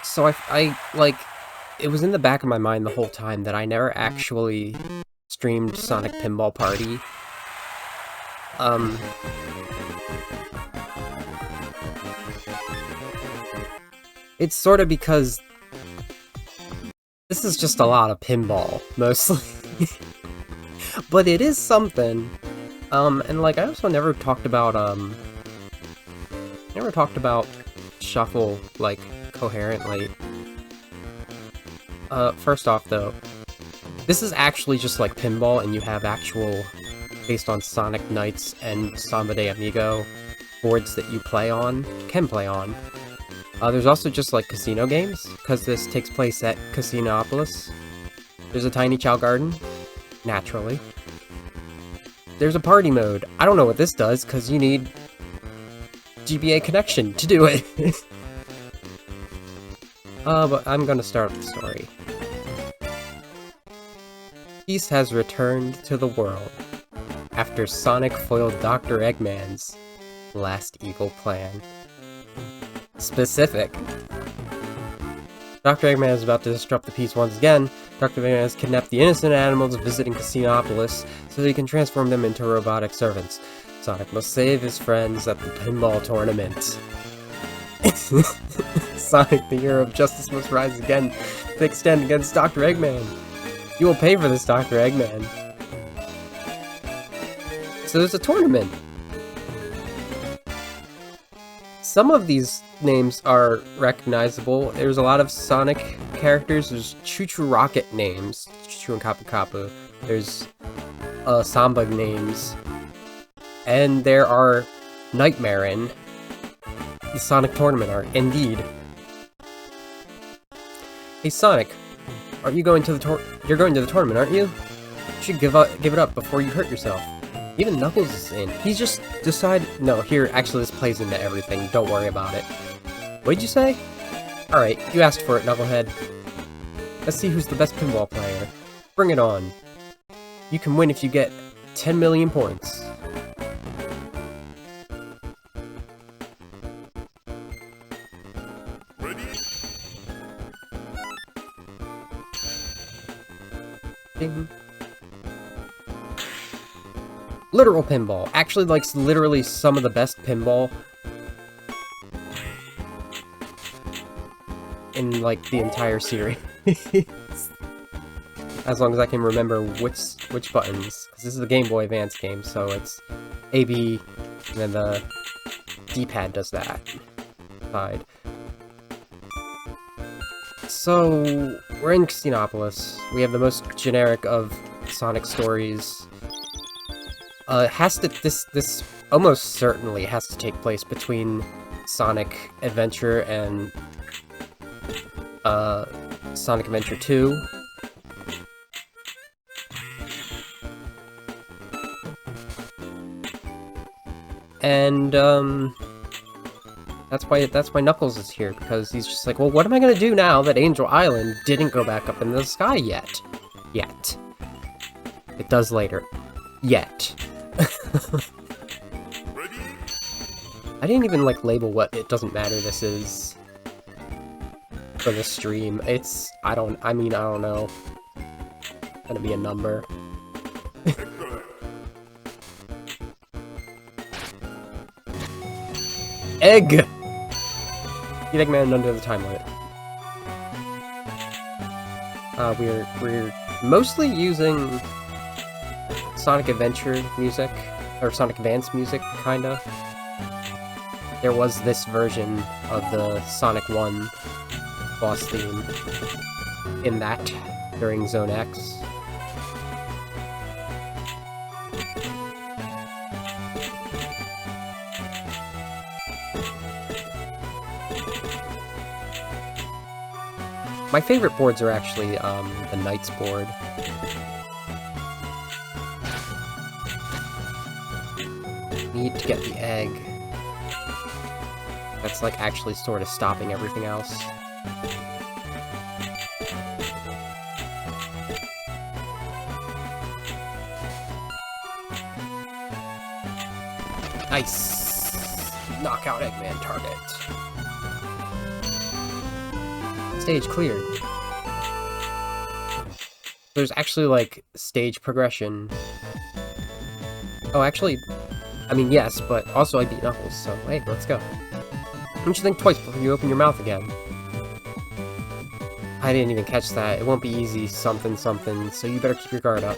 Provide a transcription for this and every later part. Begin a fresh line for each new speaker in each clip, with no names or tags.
So like, it was in the back of my mind the whole time that I never actually streamed Sonic Pinball Party. Um, it's sort of because this is just a lot of pinball, mostly. But it is something. And like, I also never talked about Shuffle, like, coherently. First off, though, this is actually just like pinball, and you have actual, based on Sonic Knights and Samba de Amigo, boards that you can play on. There's also just like casino games, because this takes place at Casinopolis. There's a tiny Chow Garden, naturally. There's a party mode. I don't know what this does, because you need GBA connection to do it. But I'm gonna start the story. Peace has returned to the world after Sonic foiled Dr. Eggman's last evil plan. Specific. Dr. Eggman is about to disrupt the peace once again. Dr. Eggman has kidnapped the innocent animals visiting Casinopolis so that he can transform them into robotic servants. Sonic must save his friends at the pinball tournament. Sonic, the hero of justice, must rise again to take stand against Dr. Eggman. You will pay for this, Dr. Eggman. So there's a tournament. Some of these names are recognizable. There's a lot of Sonic characters. There's Choo Choo Rocket names, Choo and Kapu Kapu. There's Samba names. And there are Nightmare-in the Sonic Tournament art, indeed. Hey Sonic, aren't you going to the you're going to the tournament, aren't you? You should give it up before you hurt yourself. Even Knuckles is in. He's just decided. No, here, actually, this plays into everything. Don't worry about it. What'd you say? Alright, you asked for it, Knucklehead. Let's see who's the best pinball player. Bring it on. You can win if you get 10 million points.
Ready?
Ding. Literal pinball. Actually, like, literally some of the best pinball in, like, the entire series. As long as I can remember which buttons. Because this is a Game Boy Advance game, so it's A, B, and then the D-pad does that. Side. So, we're in Casinopolis. We have the most generic of Sonic stories. This almost certainly has to take place between Sonic Adventure and Sonic Adventure 2. And that's why Knuckles is here, because he's just like, well, what am I gonna do now that Angel Island didn't go back up in the sky yet? Yet. It does later. Yet. I didn't even, like, label what It Doesn't Matter this is for the stream. I don't know. It's gonna be a number. Egg! Get Eggman under the time limit. We're mostly using Sonic Adventure music, or Sonic Advance music, kinda. There was this version of the Sonic 1 boss theme in that during Zone X. My favorite boards are actually the Knights board. Need to get the egg. That's like actually sort of stopping everything else. Nice! Knockout Eggman target. Stage cleared. There's actually, like, stage progression. Oh, actually, I mean, yes, but also I beat Knuckles, so hey, let's go. Don't you think twice before you open your mouth again? I didn't even catch that. It won't be easy, something, something, so you better keep your guard up.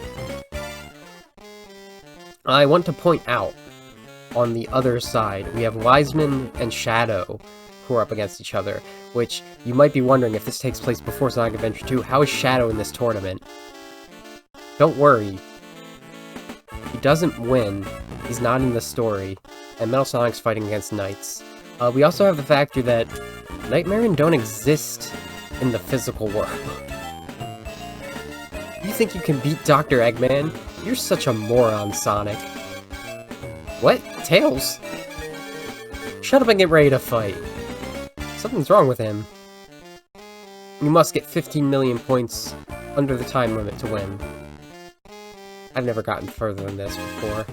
I want to point out, on the other side, we have Wiseman and Shadow, who are up against each other, which you might be wondering if this takes place before Sonic Adventure 2, how is Shadow in this tournament? Don't worry. He doesn't win, he's not in the story, and Metal Sonic's fighting against Knights. We also have the factor that Nightmare don't exist in the physical world. You think you can beat Dr. Eggman? You're such a moron, Sonic. What? Tails? Shut up and get ready to fight. Something's wrong with him. You must get 15 million points under the time limit to win. I've never gotten further than this before.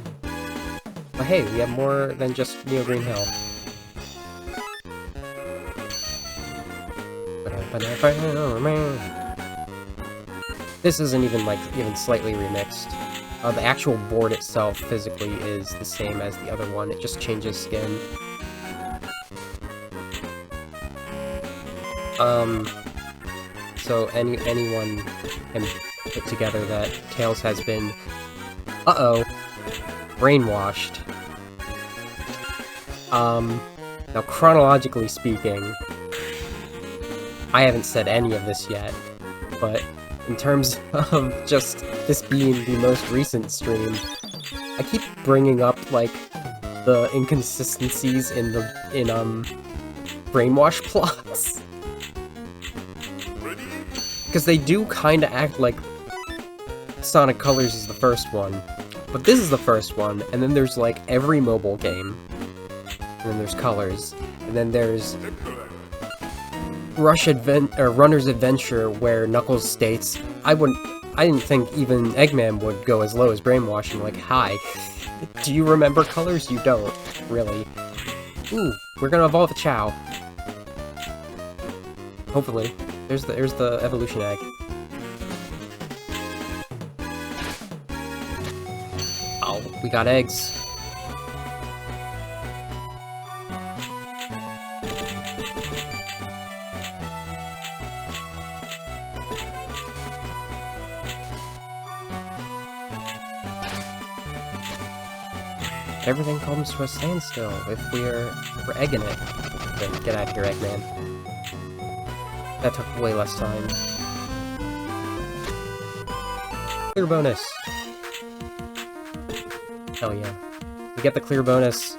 But hey, we have more than just Neo Green Hill. This isn't even, like, even slightly remixed. The actual board itself, physically, is the same as the other one, it just changes skin. So anyone can put together that Tails has been, brainwashed. Now chronologically speaking, I haven't said any of this yet, but in terms of just this being the most recent stream, I keep bringing up, like, the inconsistencies in brainwash plots. Because they do kind of act like Sonic Colors is the first one, but this is the first one, and then there's, like, every mobile game, and then there's Colors, and then there's Runner's Adventure, where Knuckles states, I didn't think even Eggman would go as low as brainwashing, like, hi, do you remember Colors? You don't, really. Ooh, we're gonna evolve a Chow. Hopefully. There's the evolution egg. Oh, we got eggs. Everything comes to a standstill if we're egging it. Then get out of here, Eggman. That took way less time. Clear bonus! Hell yeah. We get the clear bonus.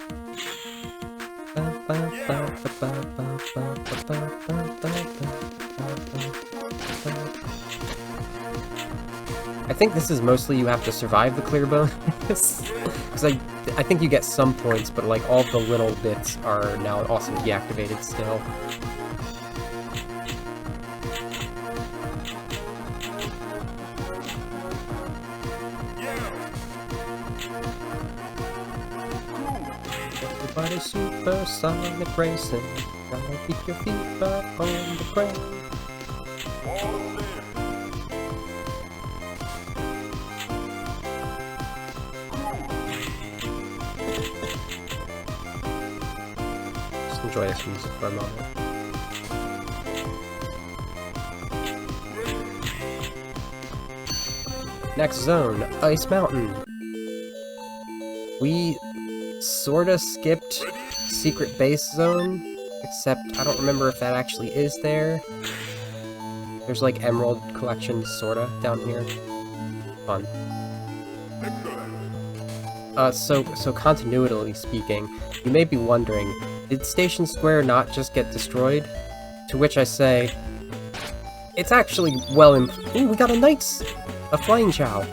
I think this is mostly you have to survive the clear bonus. Because I think you get some points, but like all the little bits are now also deactivated still. Everybody's supersonic racing. Gotta keep your feet up on the ground. Just enjoy this music for a moment. Next zone, Ice Mountain. We sorta skipped Secret Base Zone, except I don't remember if that actually is there. There's like Emerald Collection, sorta, down here. Fun. So continually speaking, you may be wondering, did Station Square not just get destroyed? To which I say, it's actually well ooh, we got a Flying Chow!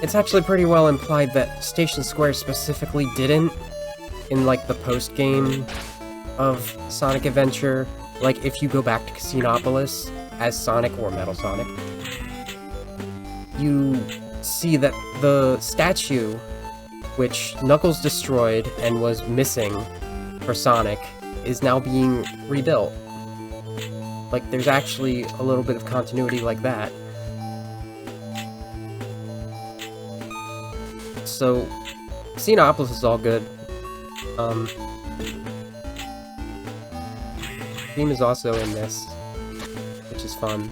It's actually pretty well implied that Station Square specifically didn't, in like the post-game of Sonic Adventure. Like, if you go back to Casinopolis as Sonic or Metal Sonic, you see that the statue, which Knuckles destroyed and was missing for Sonic, is now being rebuilt. Like, there's actually a little bit of continuity like that. So, Xenopolis is all good. Dream is also in this, which is fun.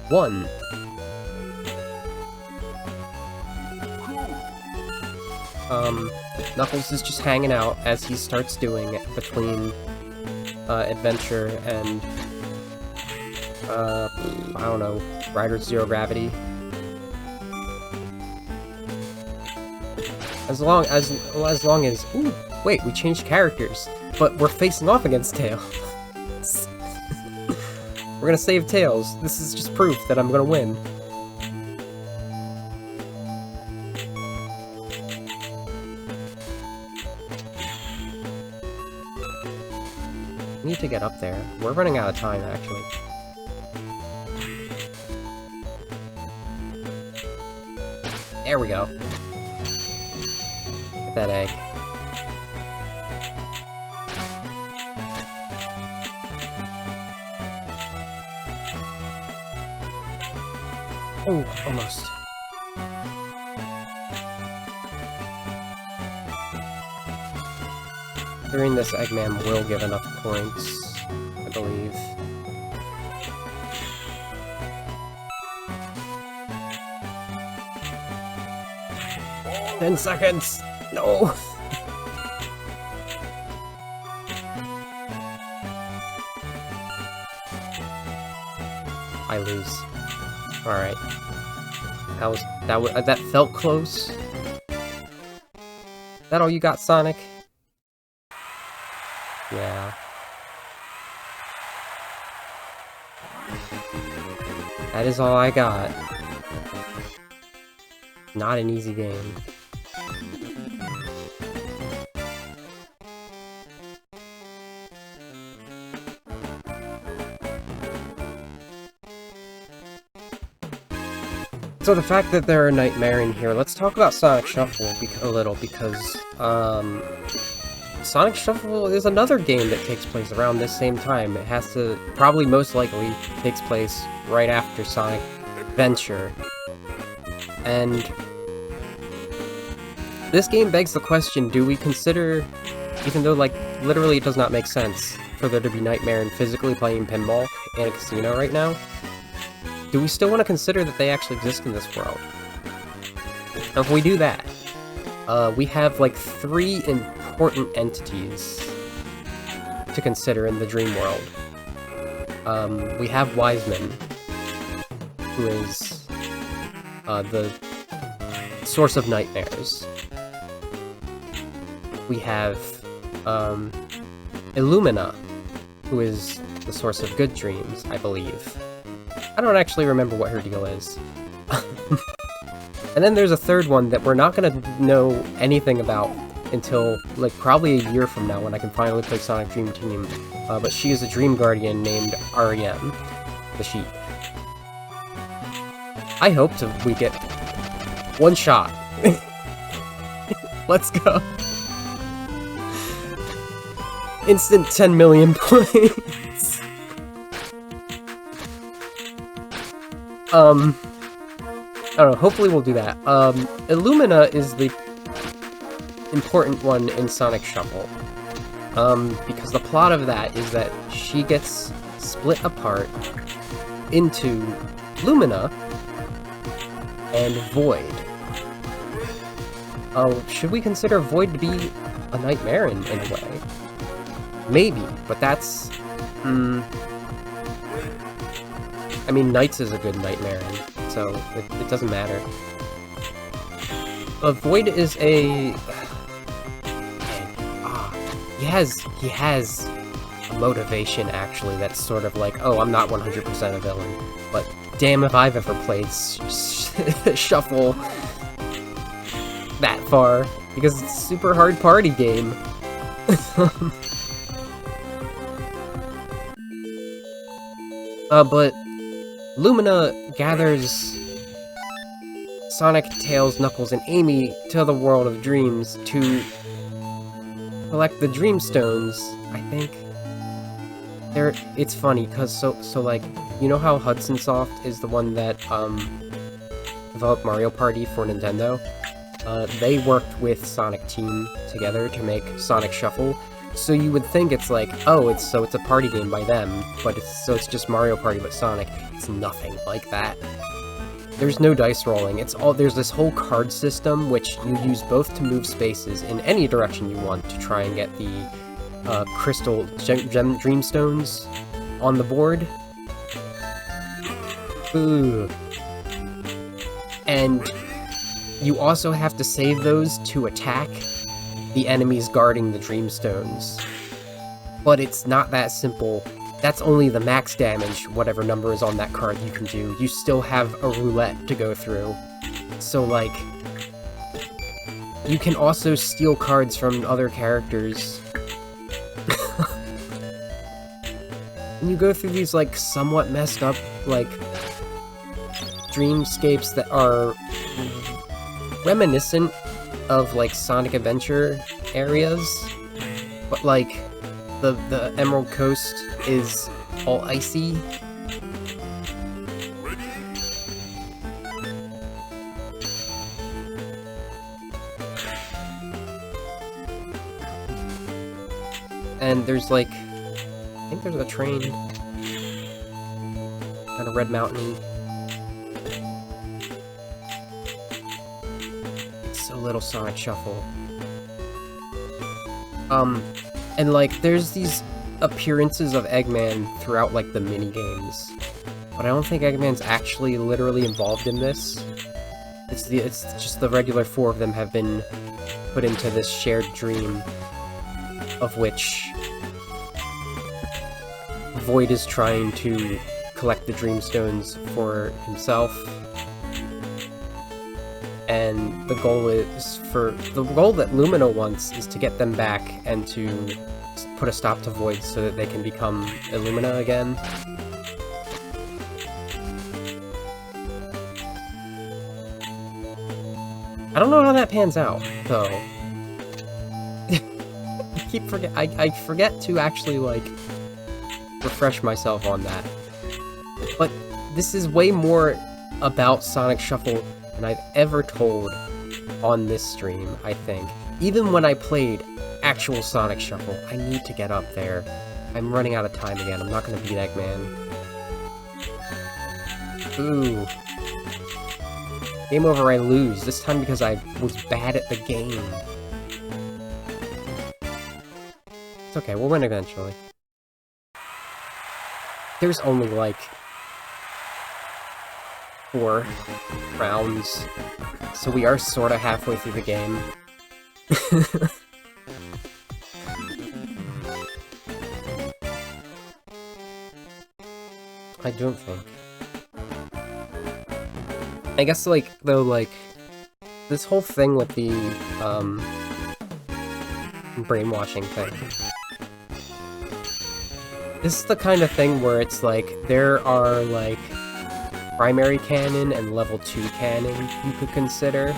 One. Knuckles is just hanging out as he starts doing between Adventure and I don't know, Rider Zero Gravity. As long as ooh, wait, we changed characters, but we're facing off against Tails. We're gonna save Tails. This is just proof that I'm gonna win. We need to get up there. We're running out of time, actually. There we go. Get that egg. Oh, almost. During this, Eggman will give enough points, I believe. "10 seconds! No!" I lose. Alright. That felt close. Is that all you got, Sonic? Yeah. That is all I got. Not an easy game. So the fact that there are Nightmare in here, let's talk about Sonic Shuffle a little, because, Sonic Shuffle is another game that takes place around this same time. It has to, probably most likely, takes place right after Sonic Adventure. And this game begs the question, do we consider, even though, like, literally it does not make sense for there to be Nightmare and physically playing pinball in a casino right now, do we still want to consider that they actually exist in this world? Now, if we do that, we have, like, 3 important entities to consider in the dream world. We have Wiseman, who is the source of nightmares. We have Illumina, who is the source of good dreams, I believe. I don't actually remember what her deal is. And then there's a third one that we're not gonna know anything about until, like, probably a year from now when I can finally play Sonic Dream Team. But she is a Dream Guardian named REM, the sheep. I hope we get one shot. Let's go. Instant 10 million points. I don't know, hopefully we'll do that. Illumina is the important one in Sonic Shuffle. Because the plot of that is that she gets split apart into Lumina and Void. Should we consider Void to be a nightmare in a way? Maybe, but that's... I mean, Knights is a good nightmare, so it doesn't matter. Void is a... He has a motivation, actually, that's sort of like, oh, I'm not 100% a villain, but damn if I've ever played Shuffle that far, because it's a super hard party game. But Lumina gathers Sonic, Tails, Knuckles, and Amy to the world of dreams to collect the Dreamstones, I think. It's funny, cause so like, you know how Hudson Soft is the one that, developed Mario Party for Nintendo? They worked with Sonic Team together to make Sonic Shuffle, so you would think it's like, oh, it's a party game by them, but it's just Mario Party with Sonic. It's nothing like that. There's no dice rolling, there's this whole card system, which you use both to move spaces in any direction you want to try and get the crystal gem Dreamstones on the board. Ooh. And you also have to save those to attack the enemies guarding the Dreamstones. But it's not that simple. That's only the max damage, whatever number is on that card you can do. You still have a roulette to go through. So, like, you can also steal cards from other characters. And you go through these, like, somewhat messed up, like, dreamscapes that are reminiscent of, like, Sonic Adventure areas, but, like, the Emerald Coast is all icy. And there's, like, I think there's a train. Kind of Red Mountain. It's a little Sonic Shuffle. And, like, there's these appearances of Eggman throughout, like, the mini-games. But I don't think Eggman's actually literally involved in this. It's just the regular four of them have been put into this shared dream, of which Void is trying to collect the Dreamstones for himself. And the goal that Lumino wants is to get them back and to put a stop to Void so that they can become Illumina again. I don't know how that pans out, though. I forget to actually, like, refresh myself on that. But this is way more about Sonic Shuffle than I've ever told on this stream, I think. Even when I played actual Sonic Shuffle, I need to get up there. I'm running out of time again. I'm not gonna beat Eggman. Ooh. Game over, I lose. This time because I was bad at the game. It's okay, we'll win eventually. There's only, like, 4 rounds, so we are sorta halfway through the game. I don't think. I guess, like, though, like, this whole thing with the, brainwashing thing. This is the kind of thing where it's like, there are, like, primary canon and level 2 canon you could consider.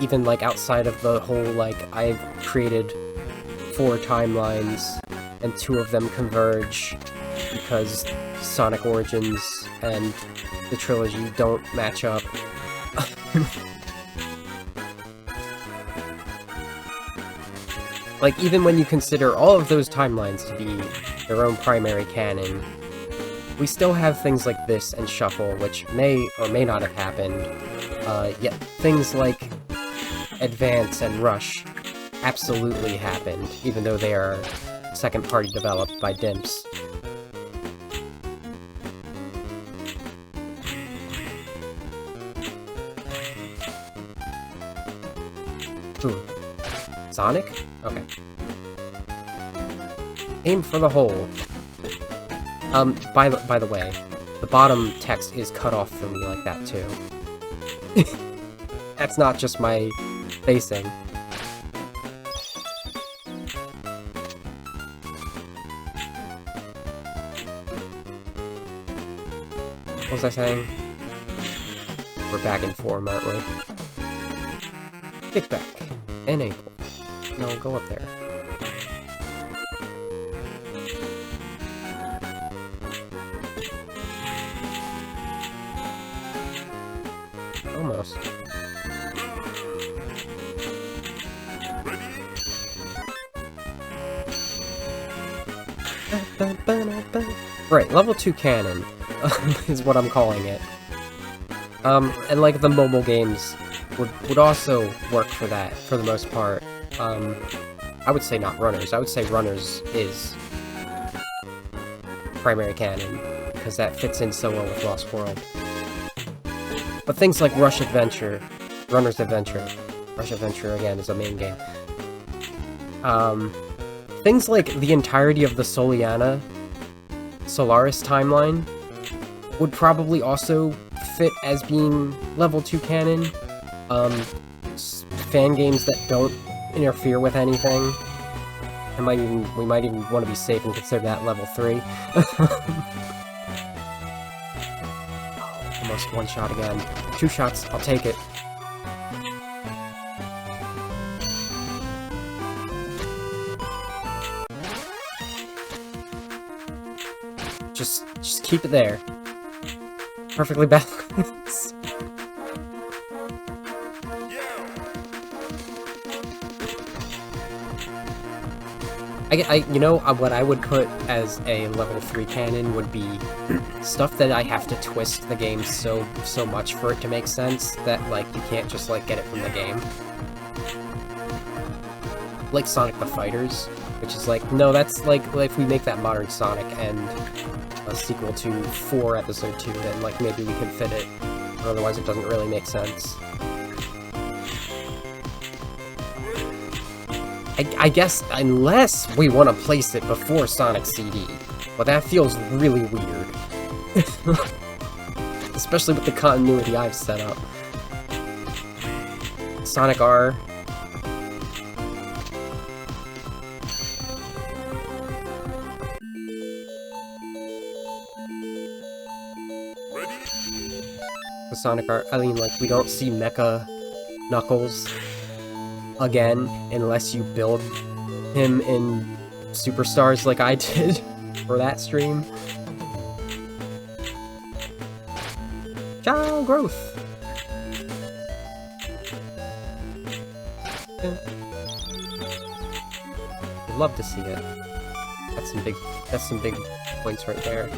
Even, like, outside of the whole, like, I've created 4 timelines, and 2 of them converge, because Sonic Origins and the trilogy don't match up. Like, even when you consider all of those timelines to be their own primary canon, we still have things like this and Shuffle, which may or may not have happened, yet things like Advance and Rush absolutely happened, even though they are second-party developed by Dimps. Ooh. Sonic? Okay. Aim for the hole. By the way, the bottom text is cut off for me like that, too. That's not just my spacing. What was I saying? We're back in form, aren't we? Kick back. Enable. No, go up there. Right, level 2 canon is what I'm calling it. And like the mobile games would also work for that, for the most part. I would say not Runners. I would say Runners is primary canon, because that fits in so well with Lost World. But things like Rush Adventure, Runner's Adventure, Rush Adventure again is a main game. Things like the entirety of the Solaris timeline would probably also fit as being level 2 canon. Fan games that don't interfere with anything. We might even want to be safe and consider that level 3. Almost one shot again. 2 shots, I'll take it. Just keep it there. Perfectly balanced. You know, what I would put as a level 3 canon would be stuff that I have to twist the game so much for it to make sense that, like, you can't just, like, get it from the game. Like Sonic the Fighters, which is like, no, that's like if we make that modern Sonic and a sequel to 4 Episode 2, then, like, maybe we can fit it, or otherwise it doesn't really make sense. I guess, unless we want to place it before Sonic CD. But that feels really weird. Especially with the continuity I've set up. Sonic R. The Sonic R, I mean, like, we don't see Mecha Knuckles again, unless you build him in Superstars like I did for that stream. Child growth! I'd love to see it. That's some big points right there.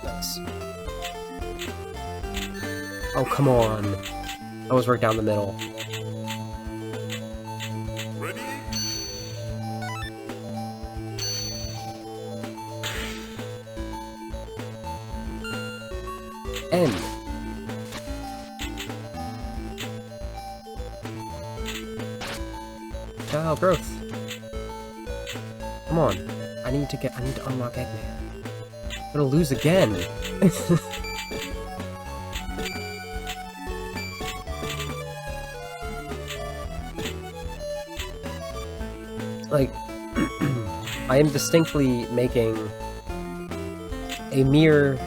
Nice. Oh, come on. That was right down the middle.
Ready?
N. Child growth. Come on. I need to unlock Eggman. I'm gonna lose again. Like, I am distinctly making a mere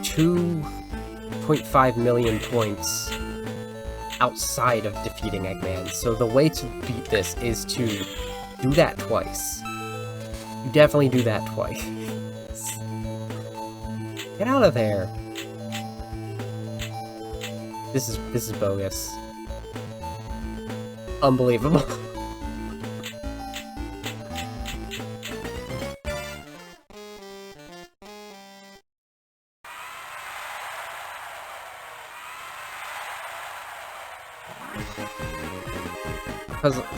2.5 million points outside of defeating Eggman, so the way to beat this is to do that twice. You definitely do that twice. Get out of there! This is bogus. Unbelievable.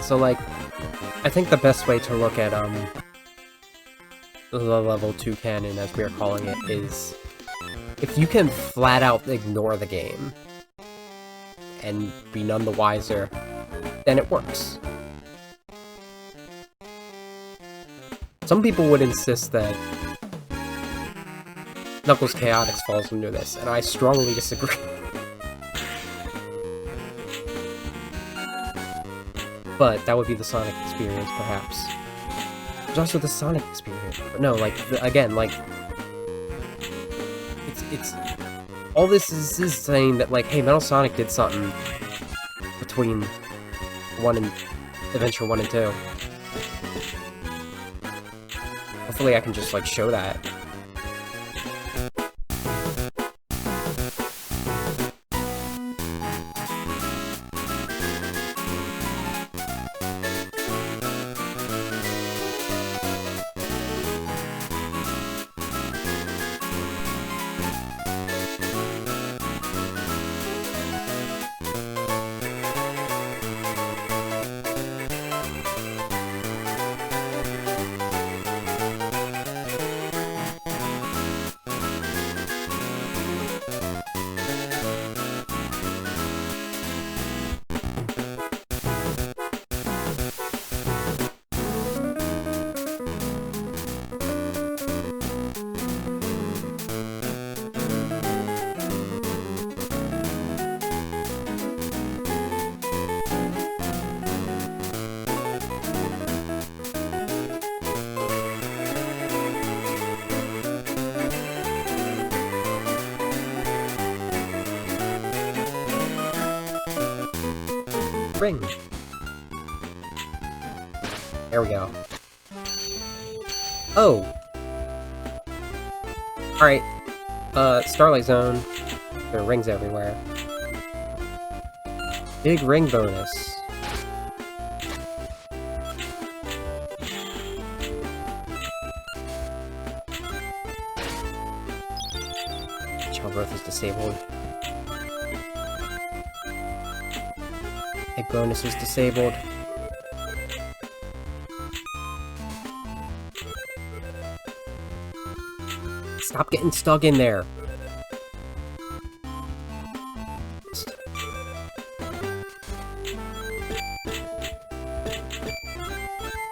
So, like, I think the best way to look at, the level 2 canon, as we are calling it, is if you can flat out ignore the game and be none the wiser, then it works. Some people would insist that Knuckles Chaotix falls under this, and I strongly disagree. But that would be the Sonic experience, perhaps. There's also the Sonic experience. But no, like, again, like, it's all this is saying that, like, hey, Metal Sonic did something between Adventure 1 and 2. Hopefully I can just, like, show that. Ring. There we go. Oh! Alright. Starlight Zone. There are rings everywhere. Big ring bonus. Child growth is disabled. Egg bonus is disabled. Stop getting stuck in there.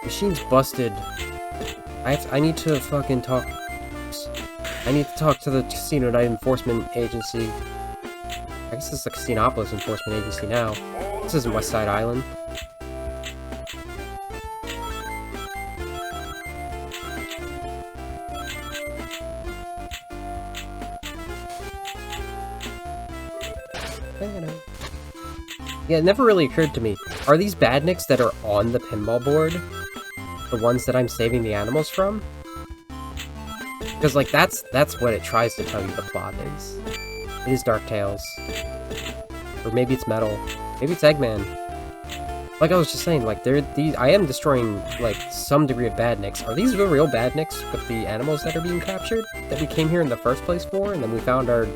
Machine's busted. I need to fucking talk. I need to talk to the Casino Night Enforcement Agency. I guess it's the Casinopolis Enforcement Agency now. This isn't West Side Island. Yeah, it never really occurred to me. Are these badniks that are on the pinball board the ones that I'm saving the animals from? Because, like, that's what it tries to tell you the plot is. It is Dark Tales. Or maybe it's Metal. Maybe it's Eggman. Like I was just saying, like, I am destroying, like, some degree of badniks. Are these the real badniks with the animals that are being captured? That we came here in the first place for, and then we found our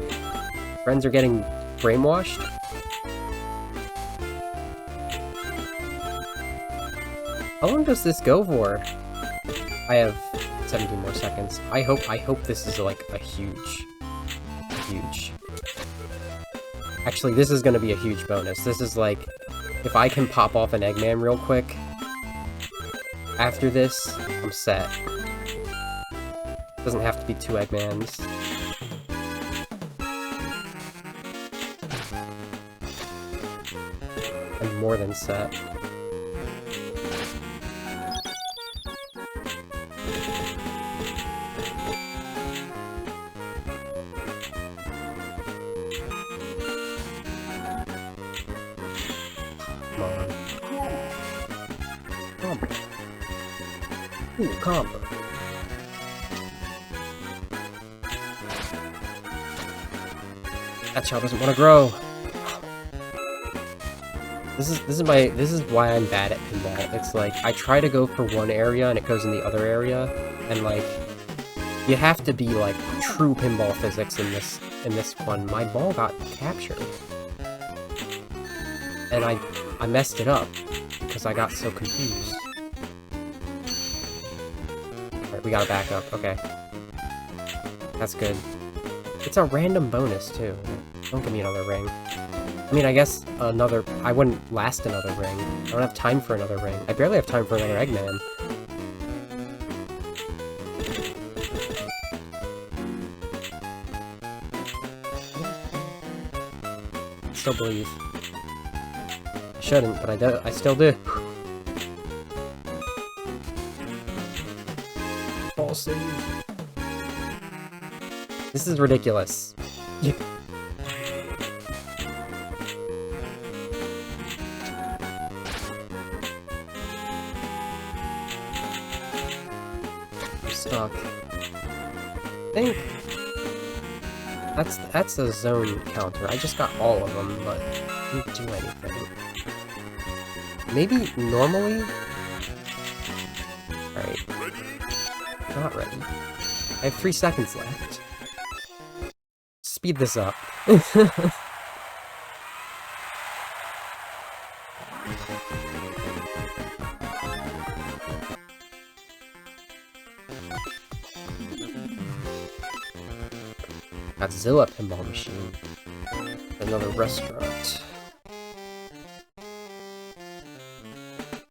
friends are getting brainwashed? How long does this go for? I have 17 more seconds. I hope this is, like, a huge... Actually, this is gonna be a huge bonus. This is, like, if I can pop off an Eggman real quick, after this, I'm set. Doesn't have to be 2 Eggmans. I'm more than set. Ooh, combo. That child doesn't want to grow. This is why I'm bad at pinball. It's like I try to go for one area and it goes in the other area, and like you have to be like true pinball physics in this one. My ball got captured, and I messed it up because I got so confused. We gotta back up, okay. That's good. It's a random bonus, too. Don't give me another ring. I mean, I guess another... I wouldn't last another ring. I don't have time for another ring. I barely have time for another Eggman. I still believe. I shouldn't, but I still do. Save. This is ridiculous. Fuck. I think that's a zone counter. I just got all of them, but I didn't do anything. Maybe normally? Alright. Not ready. I have 3 seconds left. Speed this up. Godzilla pinball machine. Another restaurant.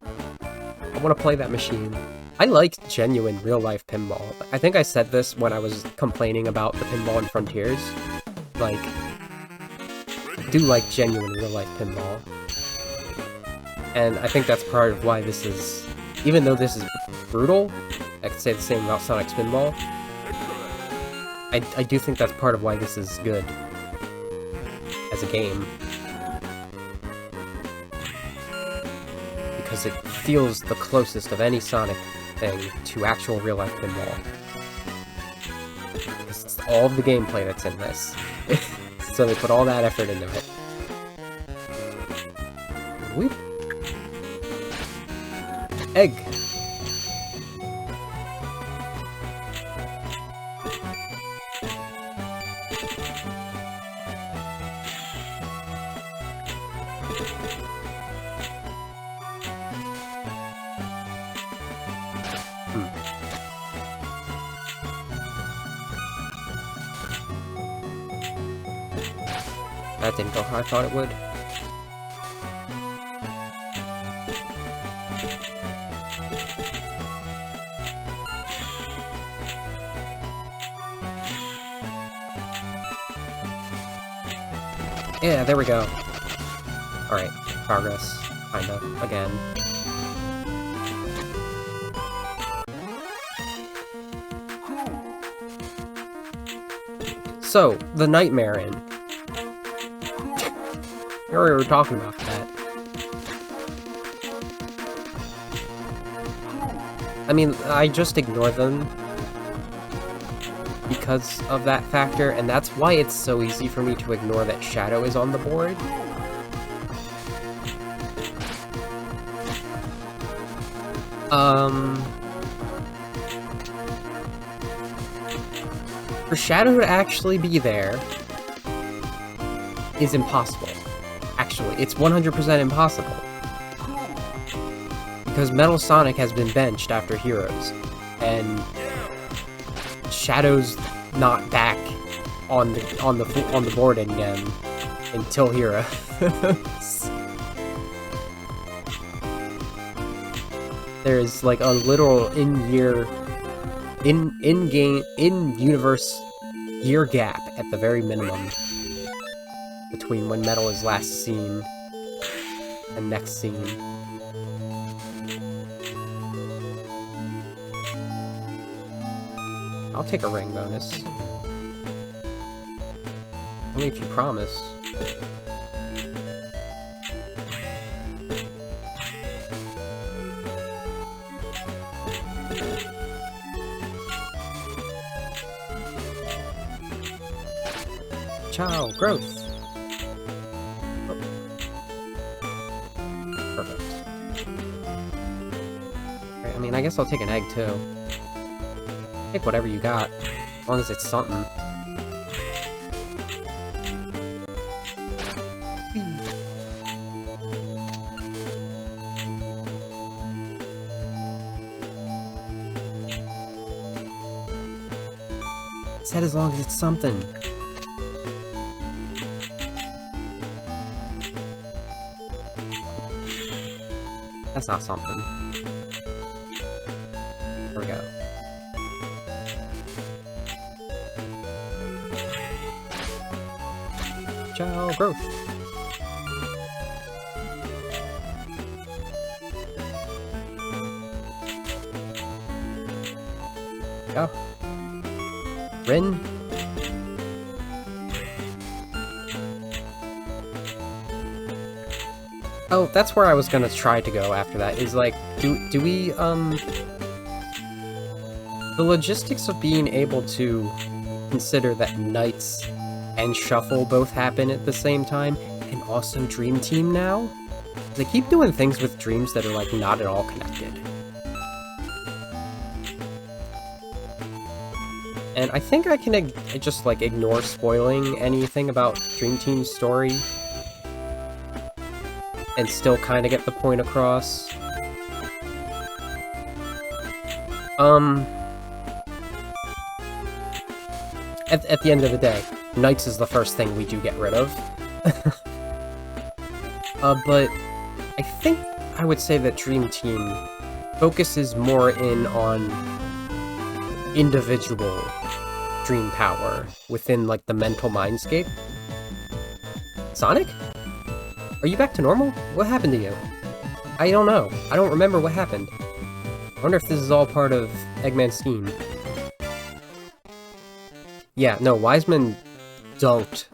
I want to play that machine. I like genuine real-life pinball. I think I said this when I was complaining about the pinball in Frontiers. Like, I do like genuine real-life pinball. And I think that's part of why this is... Even though this is brutal, I could say the same about Sonic Spinball. I do think that's part of why this is good as a game. Because it feels the closest of any Sonic thing to actual real-life pinball. It's all of the gameplay that's in this. So they put all that effort into it. Whoop. Egg! That didn't go how I thought it would. Yeah, there we go. Alright, progress. Kinda. Again. So, the Nightmare Inn. We already were talking about that. I mean, I just ignore them because of that factor, and that's why it's so easy for me to ignore that Shadow is on the board. For Shadow to actually be there is impossible. Actually, it's 100% impossible. Because Metal Sonic has been benched after Heroes, and Shadow's not back on the board again until Heroes. There's like a literal in-universe year gap at the very minimum between when Metal is last seen and next seen. I'll take a ring bonus. Only if you promise. Child growth. Oh. Perfect. Right, I mean, I guess I'll take an egg too. Take whatever you got, as long as it's something. Said as long as it's something. That's not something. There we go. Child growth. Go. Rin. Oh, that's where I was gonna try to go after that, is like, do we, The logistics of being able to consider that Knights and Shuffle both happen at the same time, and also Dream Team now? They keep doing things with dreams that are, like, not at all connected. And I think I can just, like, ignore spoiling anything about Dream Team's story and still kind of get the point across. At the end of the day, Knights is the first thing we do get rid of. But I think I would say that Dream Team focuses more in on individual dream power within, like, the mental mindscape. Sonic? Are you back to normal? What happened to you? I don't know. I don't remember what happened. I wonder if this is all part of Eggman's scheme. Yeah, no, Wiseman dunked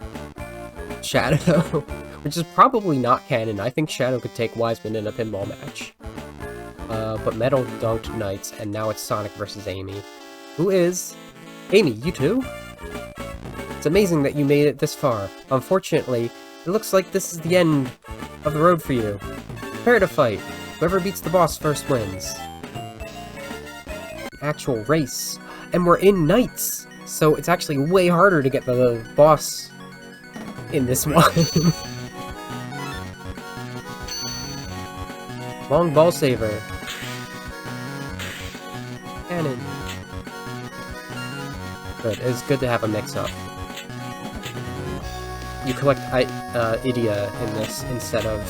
Shadow, which is probably not canon. I think Shadow could take Wiseman in a pinball match. But Metal dunked Knights, and now it's Sonic versus Amy. Who is... Amy, you too? It's amazing that you made it this far. Unfortunately, it looks like this is the end of the road for you. Prepare to fight. Whoever beats the boss first wins. Actual race. And we're in Knights! So it's actually way harder to get the boss in this one. Long ball saver. Cannon. Good, it's good to have a mix-up. You collect Idia in this instead of...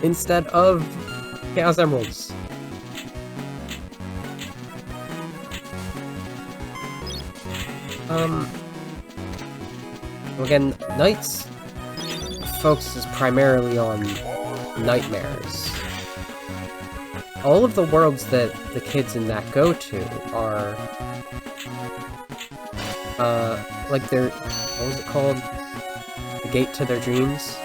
Instead of Chaos Emeralds. Again, Knights focuses primarily on nightmares. All of the worlds that the kids in that go to are, like their, what was it called? The gate to their dreams?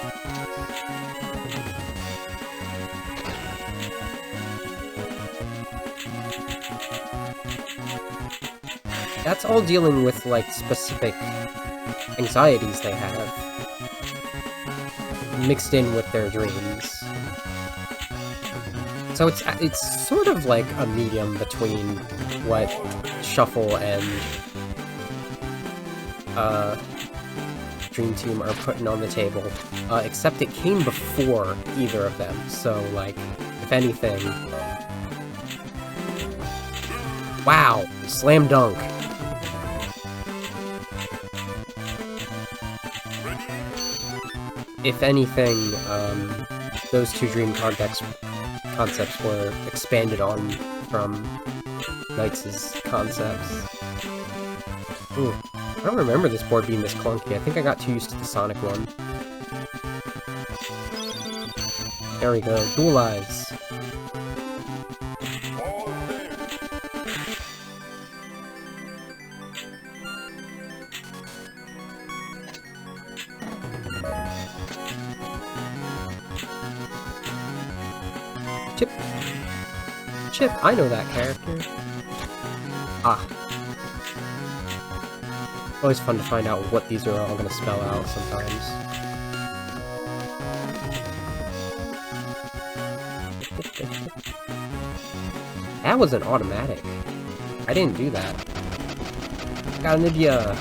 That's all dealing with, like, specific anxieties they have, mixed in with their dreams. So it's sort of like a medium between what Shuffle and Dream Team are putting on the table, except it came before either of them, so, like, if anything... Wow! Slam dunk! If anything, those two Dream card decks concepts were expanded on from Knights' concepts. Ooh, I don't remember this board being this clunky. I think I got too used to the Sonic one. There we go, dualize. Chip, I know that character. Ah. Always fun to find out what these are all gonna spell out sometimes. That was an automatic. I didn't do that. Got an idea.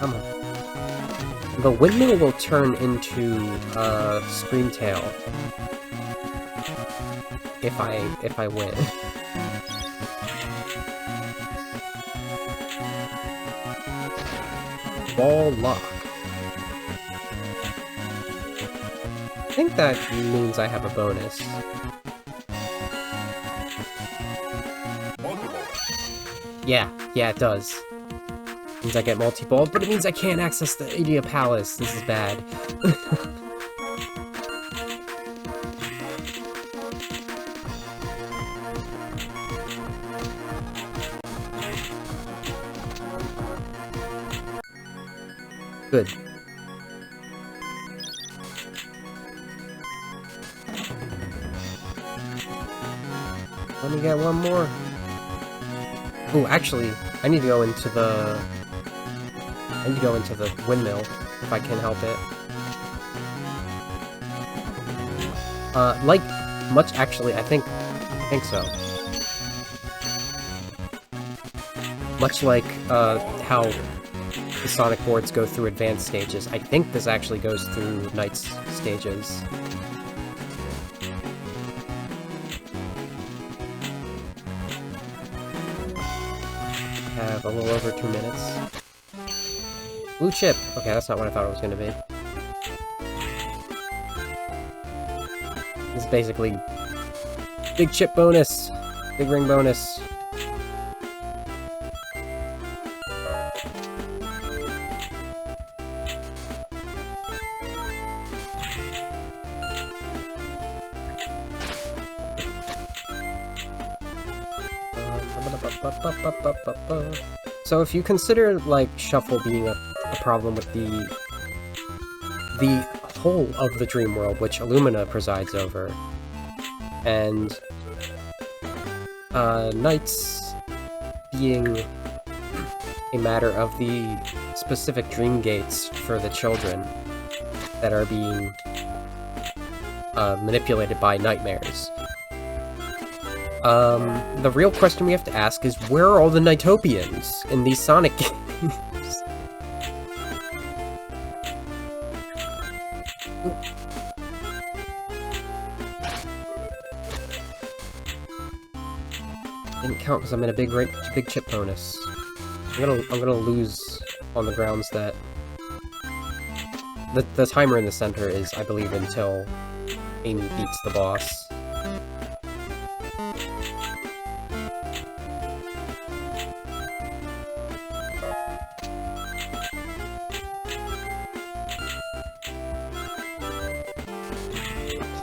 Come on. The windmill will turn into Screamtail if I win. Ball lock. I think that means I have a bonus. Yeah, it does. Means I get multi-ball, but it means I can't access the Idea Palace. This is bad. Good. Let me get one more. Oh, actually, I need to go into the... windmill, if I can help it. Actually, I think so. Much like, how the Sonic boards go through advanced stages, I think this actually goes through Knight's stages. Have a little over 2 minutes. Blue chip! Okay, that's not what I thought it was gonna be. This is basically big chip bonus! Big ring bonus. So if you consider, like, shuffle being a problem with the whole of the dream world, which Illumina presides over, and Nights being a matter of the specific dream gates for the children that are being manipulated by nightmares. The real question we have to ask is, where are all the Nightopians in these Sonic games? Didn't count because I'm in a big chip bonus. I'm gonna lose on the grounds that the timer in the center is, I believe, until Amy beats the boss.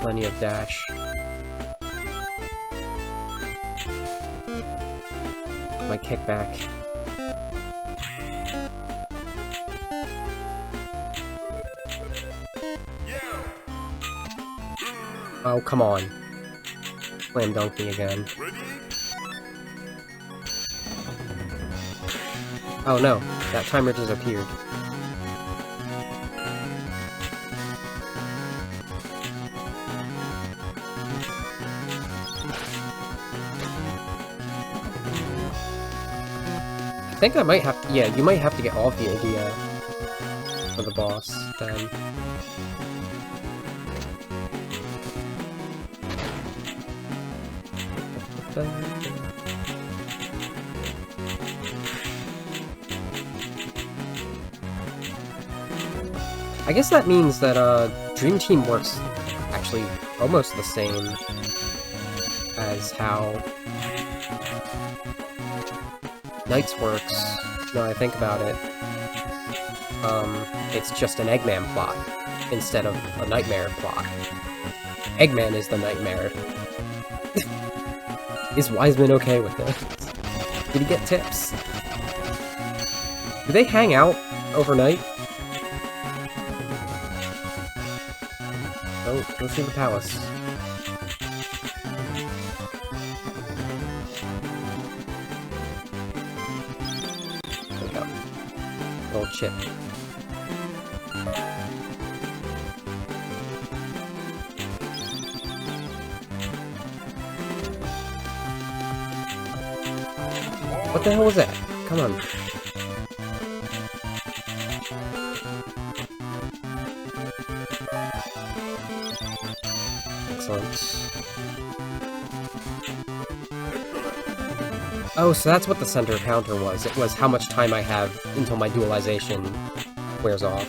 Plenty of dash. My kickback. Oh, come on. Slam dunk me again. Oh no, that timer disappeared. I think I might have to, yeah, you might have to get off the idea for the boss, then. I guess that means that, Dream Team works actually almost the same as how Nights works. Now I think about it, it's just an Eggman plot instead of a Nightmare plot. Eggman is the nightmare. Is Wiseman okay with this? Did he get tips? Do they hang out overnight? Oh, go see the palace. There we go. Little chip. What the hell was that? Come on. Excellent. Oh, so that's what the center counter was. It was how much time I have until my dualization wears off.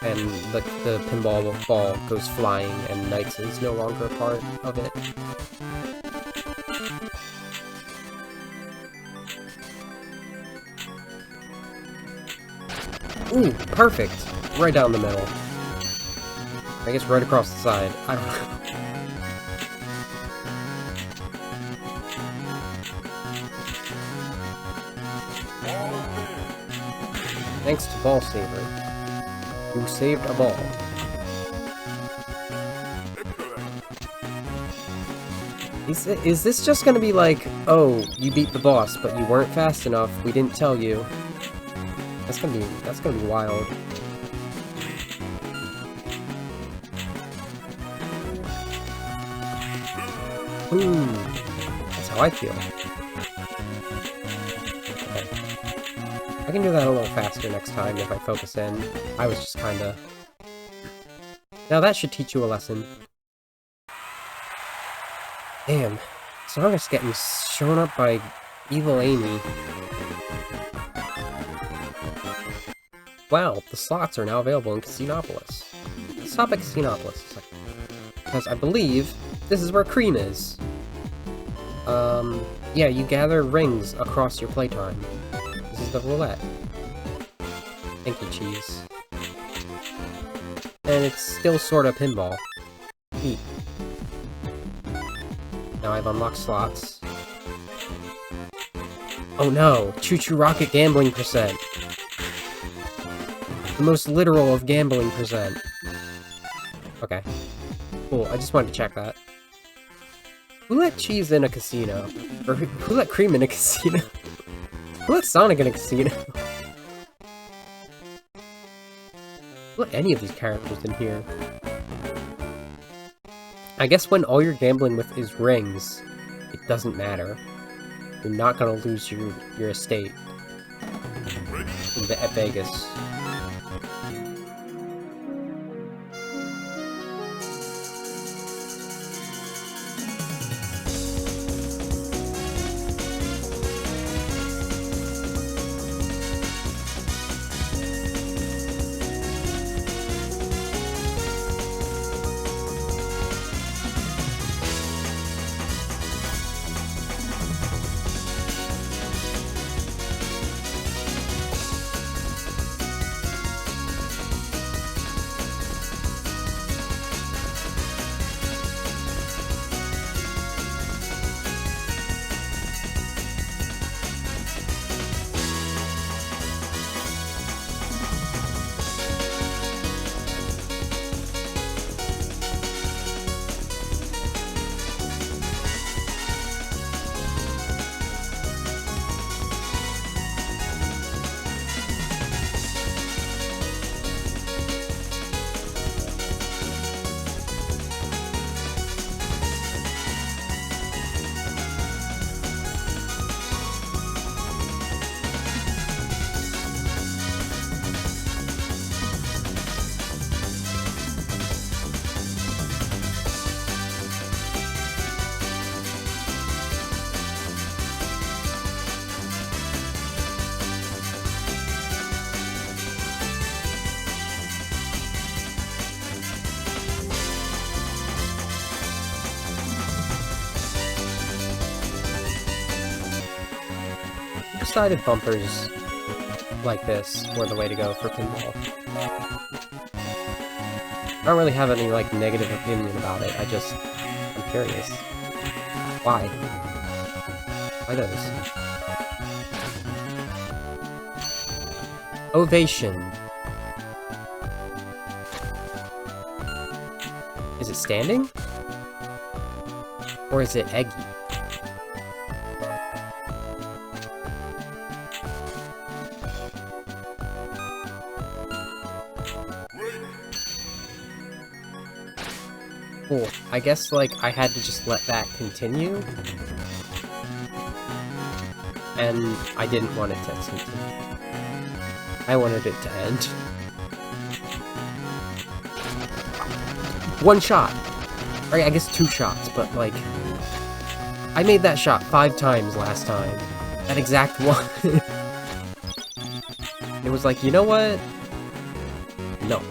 And the pinball ball goes flying and Knights is no longer a part of it. Ooh, perfect! Right down the middle. I guess right across the side. I don't know. Thanks to Ball Saber. You saved a ball. Is this just gonna be like, oh, you beat the boss, but you weren't fast enough, we didn't tell you? That's gonna be wild. That's how I feel. Okay. I can do that a little faster next time if I focus in. I was just kinda... Now that should teach you a lesson. Damn, Sonic's getting shown up by Evil Amy. Wow, the slots are now available in Casinopolis. Let's stop at Casinopolis. Because I believe this is where Cream is. Yeah, you gather rings across your playtime. This is the roulette. Thank you, cheese. And it's still sorta pinball. Neat. Now I've unlocked slots. Oh no! Choo Choo Rocket gambling percent! The most literal of gambling percent. Okay. Cool, I just wanted to check that. Who let cheese in a casino? Or who let cream in a casino? Who let Sonic in a casino? Who let any of these characters in here? I guess when all you're gambling with is rings, it doesn't matter. You're not gonna lose your estate at Vegas. Decided bumpers like this were the way to go for pinball. I don't really have any, like, negative opinion about it, I'm curious. Why? Why those? Ovation. Is it standing? Or is it eggy? Cool. I guess, like, I had to just let that continue. And I didn't want it to continue. I wanted it to end. One shot! Right, I guess 2 shots, but, like... I made that shot 5 times last time. That exact one. It was like, you know what? No.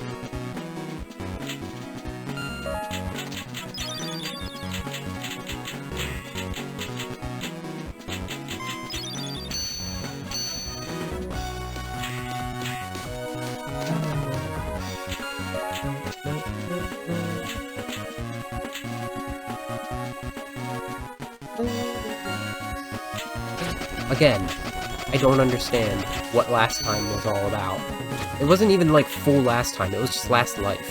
Again, I don't understand what last time was all about. It wasn't even like full last time, it was just last life.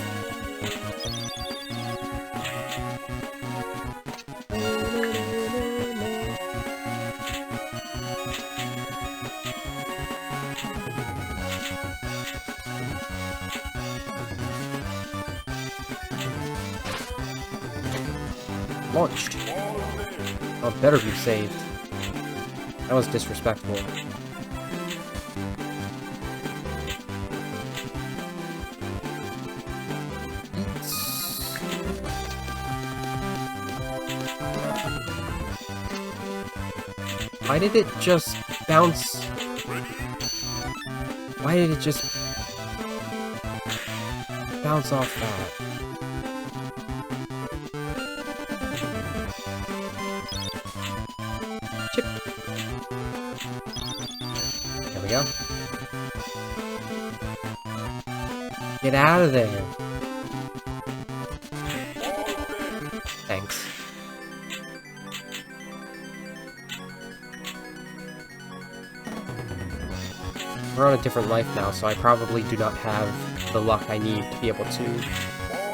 Launched. Oh, better be saved. That was disrespectful. Why did it just bounce? Why did it just bounce off that? Chip. There we go. Get out of there. Thanks. We're on a different life now, so I probably do not have the luck I need to be able to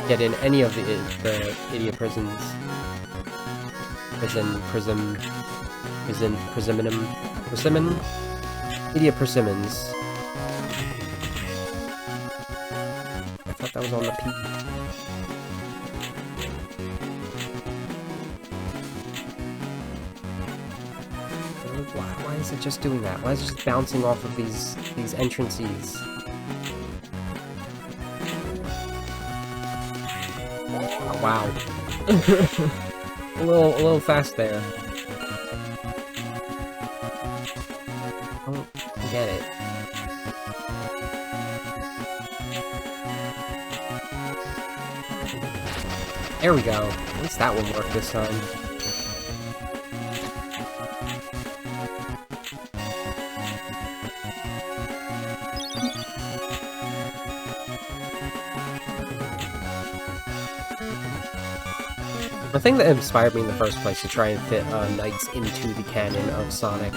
get in any of the idiot prisons. Persimmon? Idiot persimmons. I thought that was on the P. Why is it just doing that? Why is it just bouncing off of these entrances? Oh, wow. a little fast there. I don't get it. There we go. At least that one worked this time. The thing that inspired me in the first place to try and fit knights into the canon of Sonic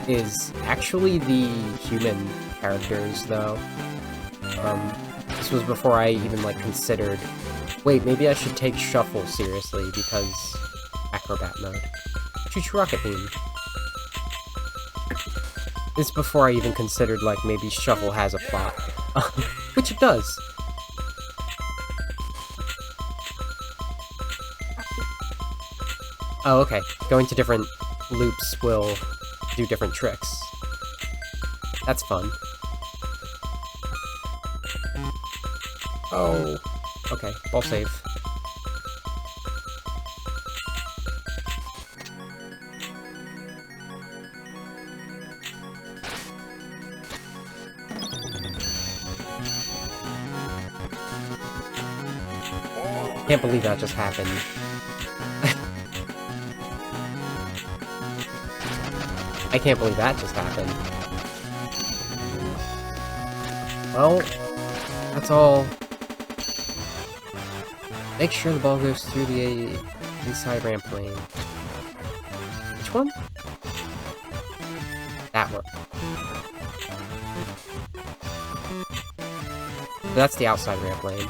is actually the human characters, though. This was before I even, like, considered, wait, maybe I should take Shuffle seriously, because Acrobat mode. Choo-choo rocket beam. This is before I even considered, like, maybe Shuffle has a plot. Which it does. Oh, okay. Going to different loops will do different tricks. That's fun. Oh. Okay, ball save. Can't believe that just happened. I can't believe that just happened. Well, that's all. Make sure the ball goes through the inside ramp lane. Which one? That one. So that's the outside ramp lane.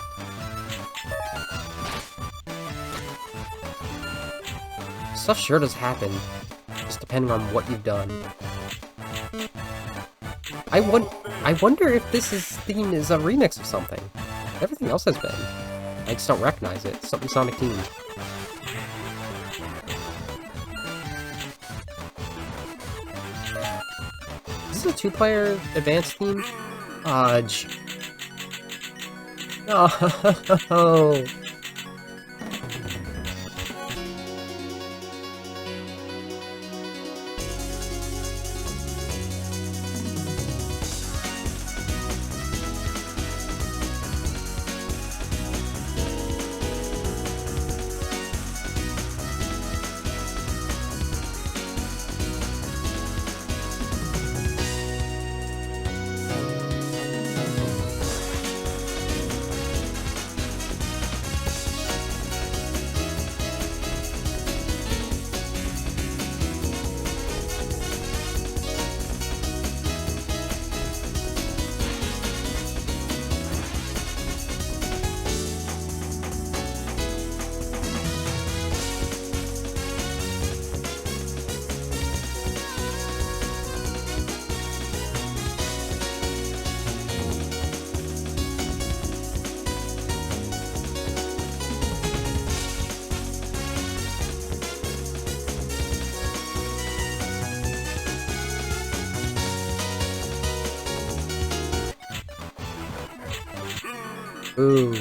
Stuff sure does happen. Just depending on what you've done. I wonder if this theme is a remix of something. Everything else has been. I just don't recognize it. Something Sonic Team. Is this a two-player advanced theme? Fudge. Oh. Ooh.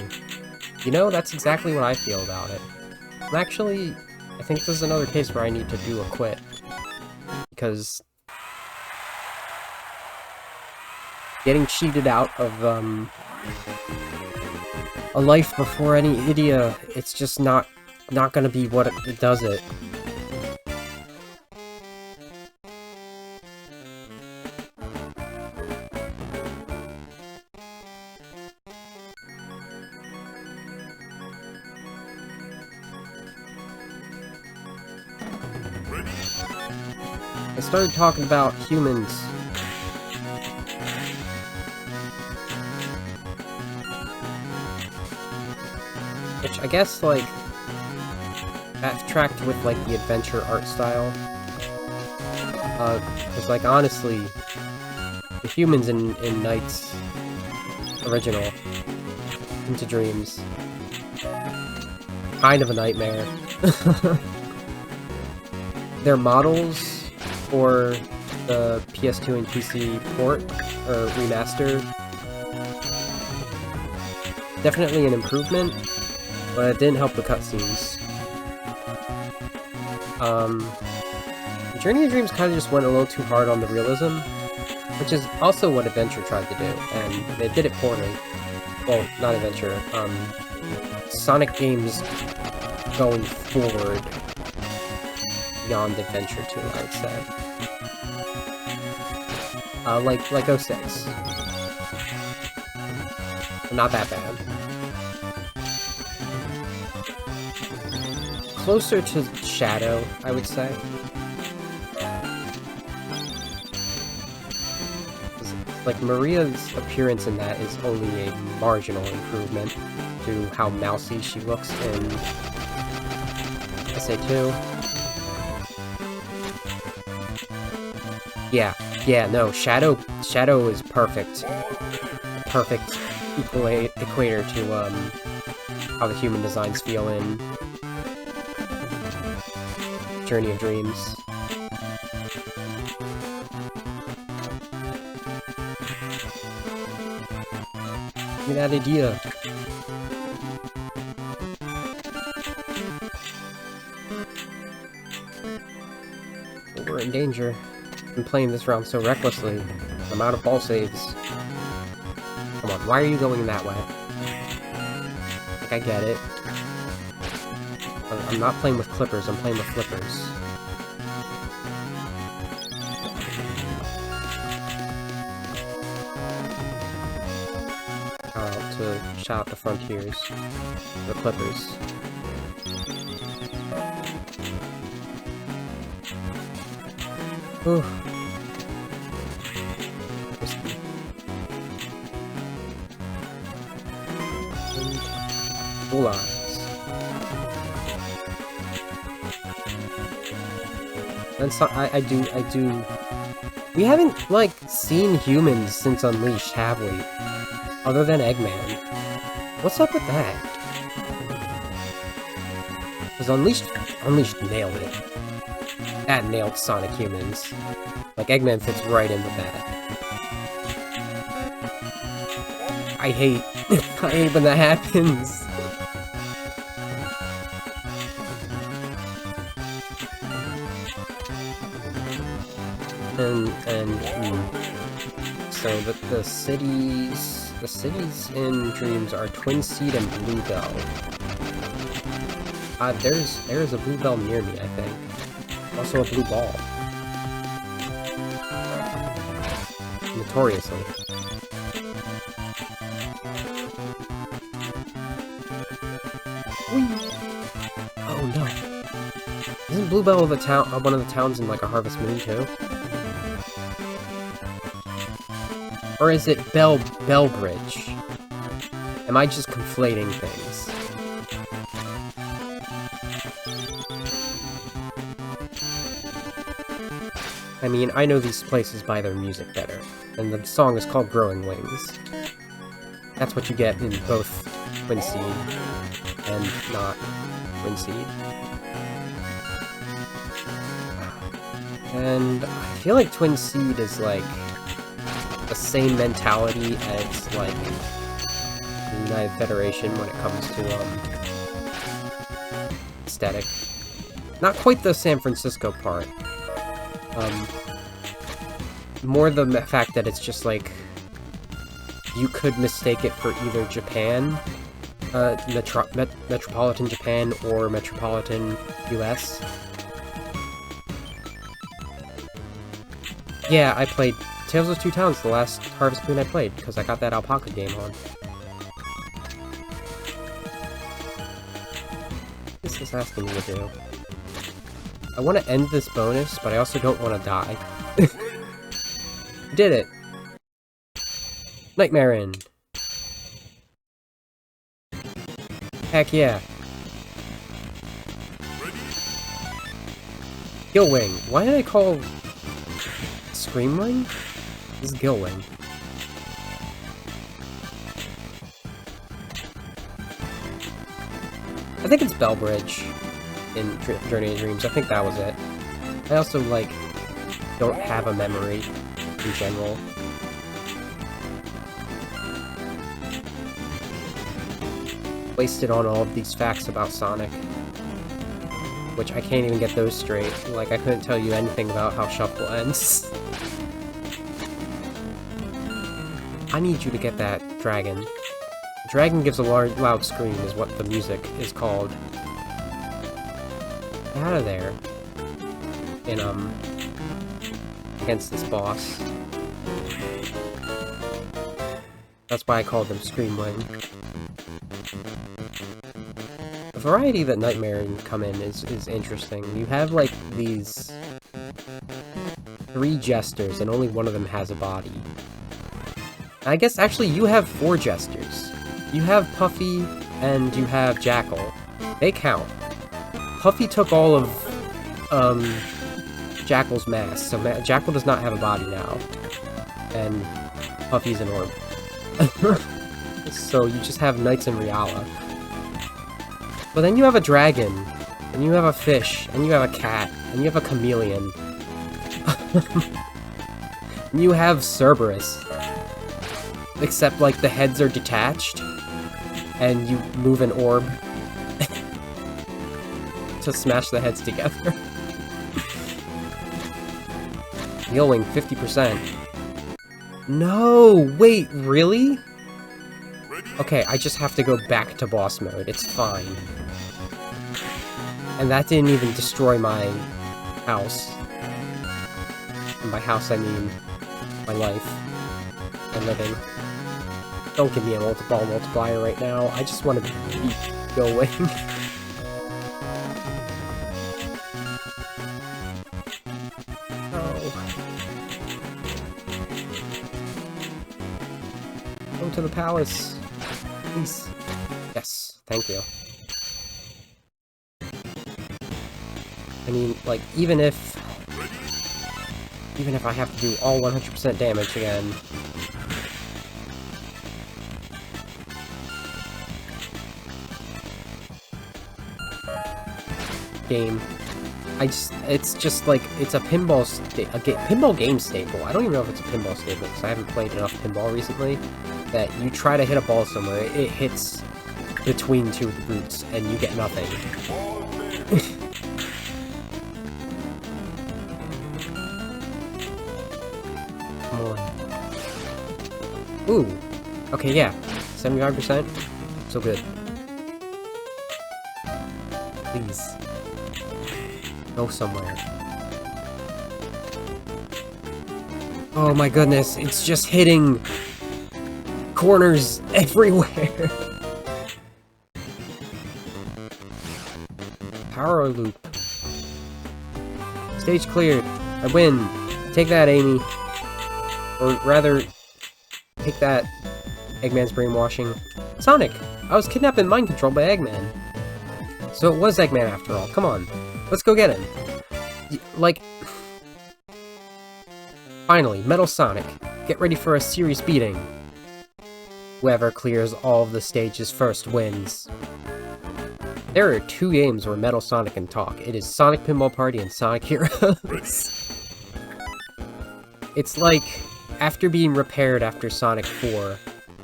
You know, that's exactly what I feel about it. I think this is another case where I need to do a quit. Because getting cheated out of, a life before any Idia, it's just not gonna be what it does it. I started talking about humans. Which I guess, like, backtracked with, like, the adventure art style. Because, like, honestly, the humans in Knight's original Into Dreams, kind of a nightmare. Their models for the PS2 and PC port, or remaster, definitely an improvement, but it didn't help the cutscenes. Journey of Dreams kind of just went a little too hard on the realism, which is also what Adventure tried to do, and they did it poorly. Well, not Adventure, Sonic games going forward beyond Adventure 2, I would say. Like 06. Not that bad. Closer to Shadow, I would say. Like, Maria's appearance in that is only a marginal improvement to how mousy she looks in SA2. Yeah, no, Shadow is perfect. Perfect equator to, how the human designs feel in Journey of Dreams. Give me that idea. We're in danger. I've been playing this round so recklessly. I'm out of ball saves. Come on, why are you going that way? Like, I get it. I'm not playing with clippers, I'm playing with flippers. To shout out the Frontiers. The Clippers. Ooh. Full eyes. And so I do. We haven't, like, seen humans since Unleashed, have we? Other than Eggman. What's up with that? Because Unleashed nailed it. That nailed Sonic humans. Like, Eggman fits right in with that. I hate when that happens. So the cities in Dreams are Twin Seed and Bluebell. There's a Bluebell near me, I think. Also a blue ball. Notoriously. Whee! Oh no. Isn't Bluebell one of the towns in, like, a Harvest Moon too? Or is it Bellbridge? Am I just conflating things? I mean, I know these places by their music better, and the song is called Growing Wings. That's what you get in both Twin Seed and not Twin Seed. And I feel like Twin Seed is, like, the same mentality as, like, United Federation when it comes to, aesthetic. Not quite the San Francisco part. More the fact that it's just, like, you could mistake it for either Japan, Metropolitan Japan, or Metropolitan US. Yeah, I played Tales of Two Towns the last Harvest Moon I played, because I got that alpaca game on. What is this asking me to do? I want to end this bonus, but I also don't want to die. Did it! Nightmare Inn! Heck yeah! Gillwing! Why did I call... Screamwing? This is Gillwing. I think it's Bellbridge in Journey of Dreams. I think that was it. I also, like, don't have a memory in general. Wasted on all of these facts about Sonic. Which I can't even get those straight. Like, I couldn't tell you anything about how Shuffle ends. I need you to get that dragon. The dragon gives a loud scream is what the music is called. Get out of there. In, against this boss. That's why I called them Screamwing. The variety that Nightmare come in is interesting. You have, like, these 3 jesters, and only one of them has a body. I guess, actually, you have 4 jesters. You have Puffy, and you have Jackal. They count. Puffy took all of, Jackal's mask, so Jackal does not have a body now. And Puffy's an orb. So you just have Knights and Riala. But then you have a dragon, and you have a fish, and you have a cat, and you have a chameleon. And you have Cerberus. Except, like, the heads are detached, and you move an orb to smash the heads together. Healing 50%. No! Wait, really? Okay, I just have to go back to boss mode. It's fine. And that didn't even destroy my house. And by house, I mean my life. And living. Don't give me a multiple multiplier right now. I just want to keep going. Go to the palace. Please. Yes, thank you. I mean, like, even if I have to do all 100% damage again, game. It's just like, it's a pinball game staple. I don't even know if it's a pinball staple, because I haven't played enough pinball recently, that you try to hit a ball somewhere, it hits between 2 roots, and you get nothing. Come on. Ooh. Okay, yeah. 75%. So good. Please. Go somewhere. Oh my goodness, it's just hitting corners everywhere. Power loop. Stage cleared. I win. Take that, Amy. Or rather, take that, Eggman's brainwashing. Sonic! I was kidnapped and mind controlled by Eggman. So it was Eggman after all. Come on. Let's go get him. Like... Finally, Metal Sonic. Get ready for a serious beating. Whoever clears all of the stages first wins. There are 2 games where Metal Sonic can talk. It is Sonic Pinball Party and Sonic Heroes. It's like, after being repaired after Sonic 4,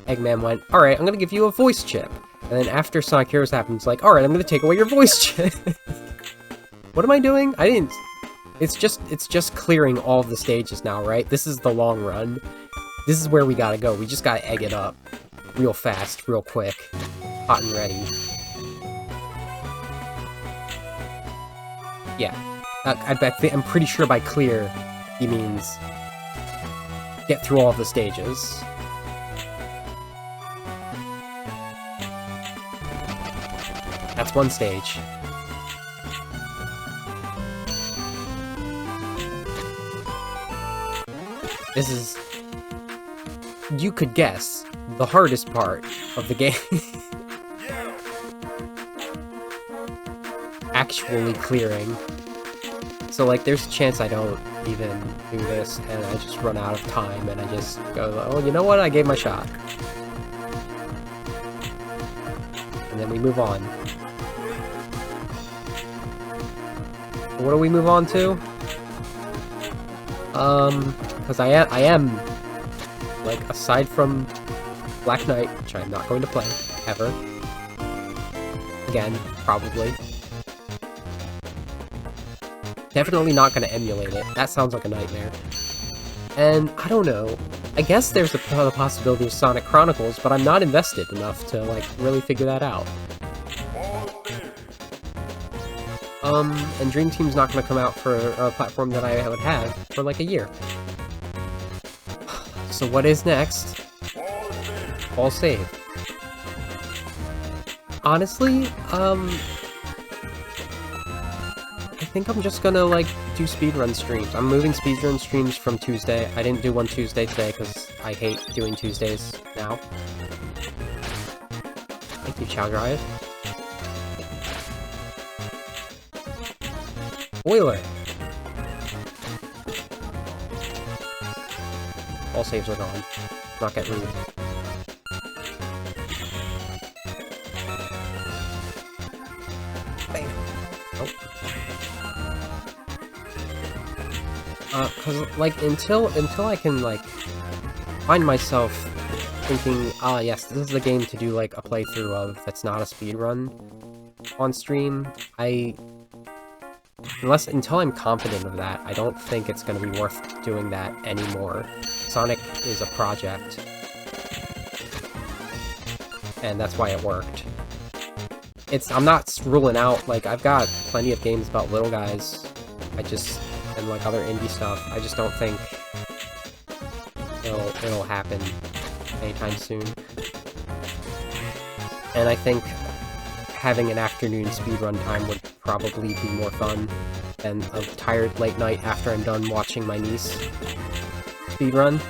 Eggman went, alright, I'm gonna give you a voice chip. And then after Sonic Heroes happens, like, alright, I'm gonna take away your voice chip. What am I doing? I didn't... It's just clearing all of the stages now, right? This is the long run. This is where we gotta go. We just gotta egg it up. Real fast, real quick. Hot and ready. Yeah. I'm pretty sure by clear, he means get through all the stages. That's one stage. This is, you could guess, the hardest part of the game. Actually clearing. So, like, there's a chance I don't even do this, and I just run out of time, and I just go, oh, you know what, I gave my shot. And then we move on. What do we move on to? Because I am, like, aside from Black Knight, which I'm not going to play, ever. Again, probably. Definitely not going to emulate it. That sounds like a nightmare. And, I don't know. I guess there's the possibility of Sonic Chronicles, but I'm not invested enough to, like, really figure that out. And Dream Team's not going to come out for a platform that I would have for, like, a year. So what is next? All save. Honestly, I think I'm just gonna, like, do speedrun streams. I'm moving speedrun streams from Tuesday. I didn't do one Tuesday today because I hate doing Tuesdays now. Thank you, Chow Drive. Spoiler! All saves are gone. Not get rude. Bam! Oh. Cause, like, until I can, like, find myself thinking, ah, yes, this is the game to do, like, a playthrough of that's not a speedrun on stream, until I'm confident of that, I don't think it's gonna be worth doing that anymore. Sonic is a project. And that's why it worked. I'm not ruling out, like, I've got plenty of games about little guys. And like other indie stuff, I just don't think it'll happen anytime soon. And I think having an afternoon speedrun time would probably be more fun than a tired late night after I'm done watching my niece speedrun.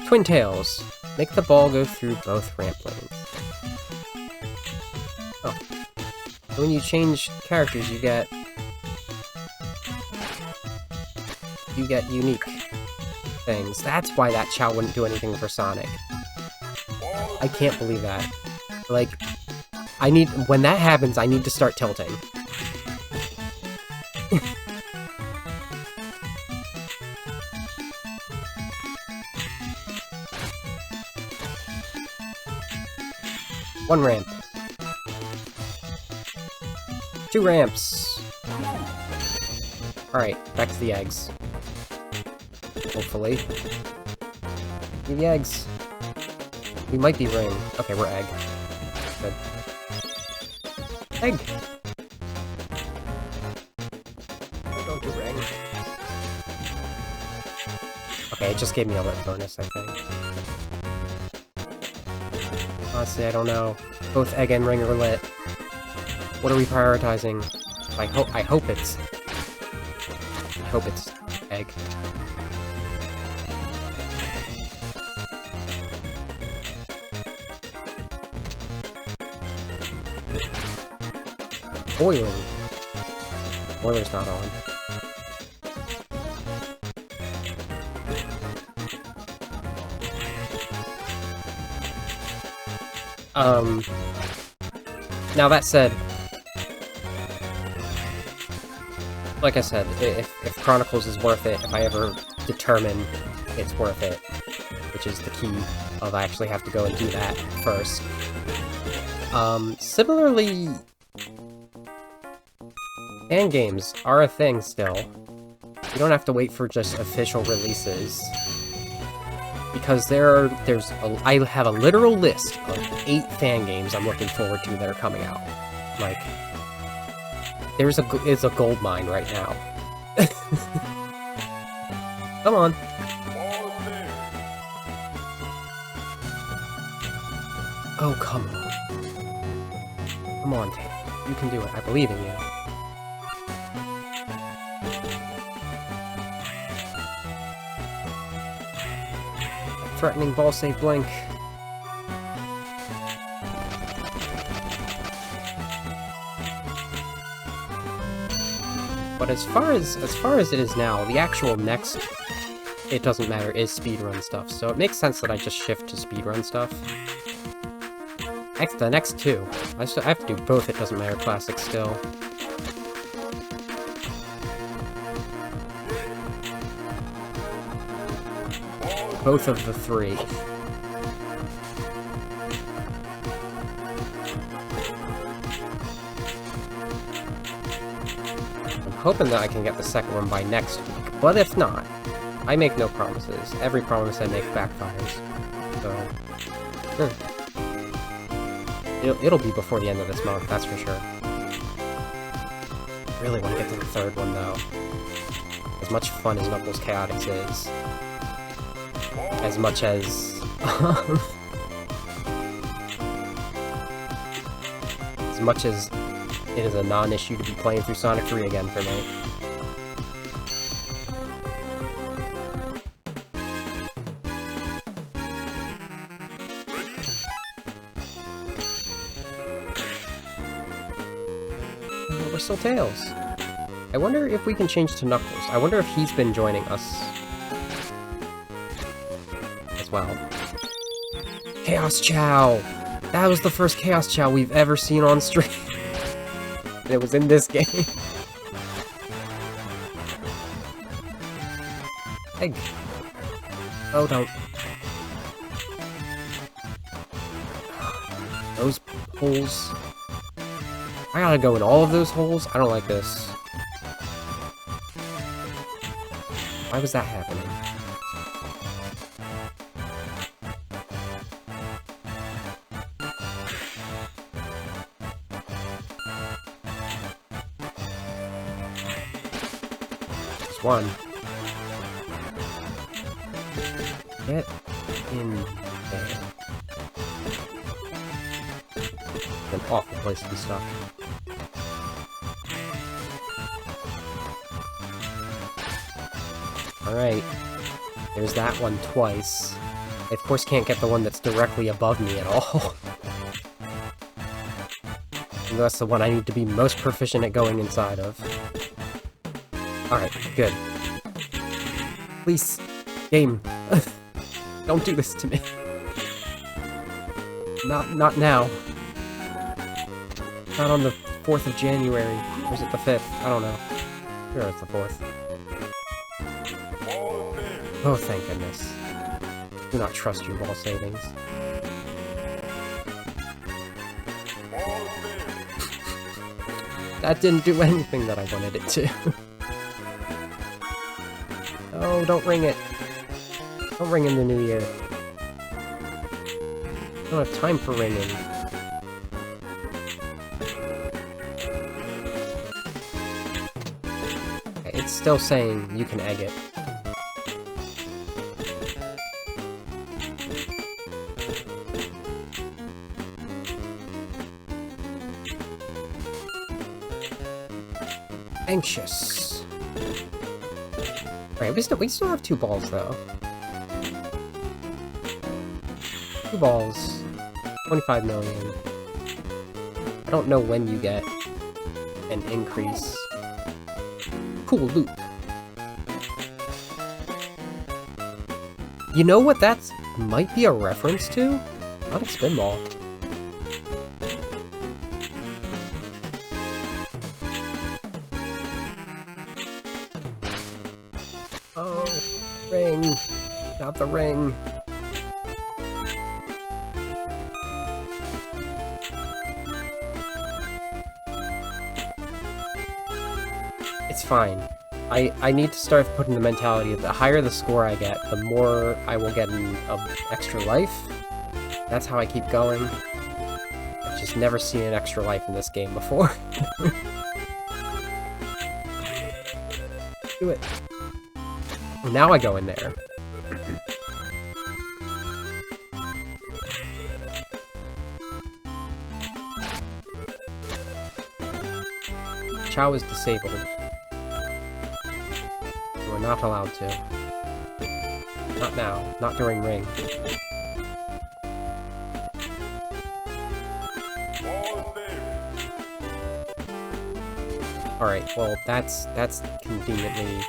Twin Tails. Make the ball go through both ramp lanes. Oh. When you change characters, you get unique things. That's why that Chow wouldn't do anything for Sonic. I can't believe that. Like, when that happens, I need to start tilting. One ramp. 2 ramps. Alright, back to the eggs. Hopefully. Give the eggs. We might be ring. Okay, we're egg. Good. Egg! Don't do ring. Okay, it just gave me a lit bonus, I think. Honestly, I don't know. Both egg and ring are lit. What are we prioritizing? I hope it's egg. Boiling. Boiler's not on. Now that said, like I said, if Chronicles is worth it, if I ever determine it's worth it, which is the key of I actually have to go and do that first. Similarly, fan games are a thing still. You don't have to wait for just official releases. Because I have a literal list of 8 fan games I'm looking forward to that are coming out. Like, it's a gold mine right now. Come on. Oh, come on. Come on, Tank. You can do it. I believe in you. Threatening ball save blink. But as far as it is now, the actual next, it doesn't matter, is speedrun stuff. So it makes sense that I just shift to speedrun stuff. The next 2. I have to do both It Doesn't Matter classics still. Both of the 3. I'm hoping that I can get the second one by next week, but if not, I make no promises. Every promise I make backfires. So, it'll be before the end of this month, that's for sure. I really want to get to the 3rd one, though. As much fun as Knuckles Chaotix is. As much as... as much as it is a non-issue to be playing through Sonic 3 again for me. Oh, we're still Tails. I wonder if we can change to Knuckles. I wonder if he's been joining us as well. Chaos Chow! That was the first Chaos Chow we've ever seen on stream. And it was in this game. Egg. Oh, don't. Those holes. I gotta go in all of those holes? I don't like this. Why was that happening? Just one. Get in there. An awful place to be stuck. Alright, there's that one twice. I of course can't get the one that's directly above me at all. And that's the one I need to be most proficient at going inside of. Alright, good. Please, game. Don't do this to me. Not now. Not on the 4th of January. Or is it the 5th? I don't know. Sure, it's the 4th. Oh, thank goodness. Do not trust your ball savings. That didn't do anything that I wanted it to. Oh, don't ring it. Don't ring in the new year. I don't have time for ringing. It's still saying you can egg it. Anxious. Right, we still have 2 balls though. 2 balls. 25 million. I don't know when you get an increase. Cool loop. You know what that might be a reference to? Not a Spinball. Not the ring. It's fine. I need to start putting the mentality that the higher the score I get, the more I will get an extra life. That's how I keep going. I've just never seen an extra life in this game before. Do it. Well, now I go in there. Chow is disabled. We're not allowed to. Not now. Not during ring. Alright, well, that's conveniently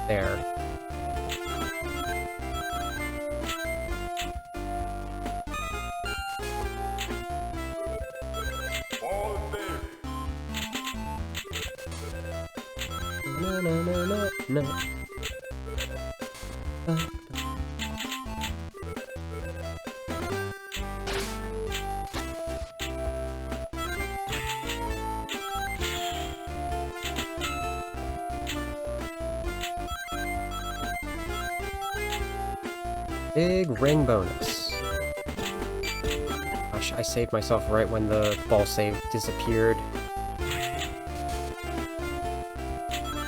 there. No, no, no, no, no. Big ring bonus. Gosh, I saved myself right when the ball save disappeared.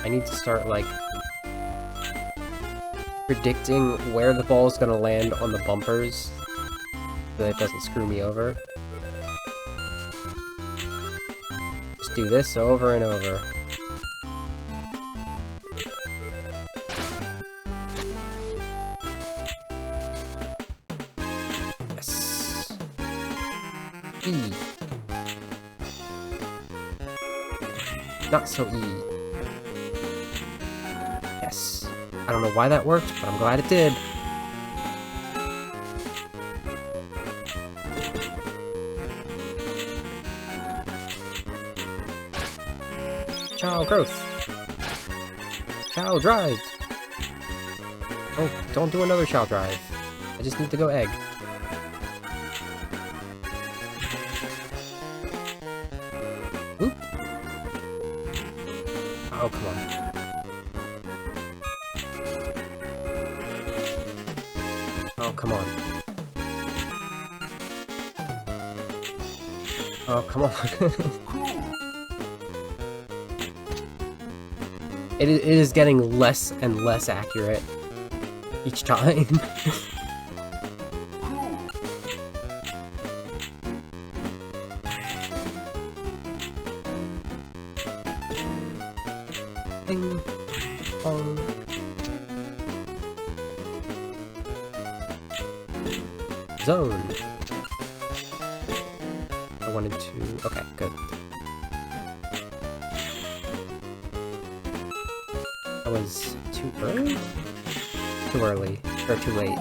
I need to start, like, predicting where the ball is going to land on the bumpers so that it doesn't screw me over. Just do this over and over. Yes. E. Not so E. Yes. I don't know why that worked, but I'm glad it did. Child growth. Child drive. Oh, don't do another child drive. I just need to go egg. Oop. Oh, come on. Oh, come on. Oh, come on. It is getting less and less accurate each time. Ding. Bong. Zone. I wanted to... Okay, good. That was too early? Too early. Or too late.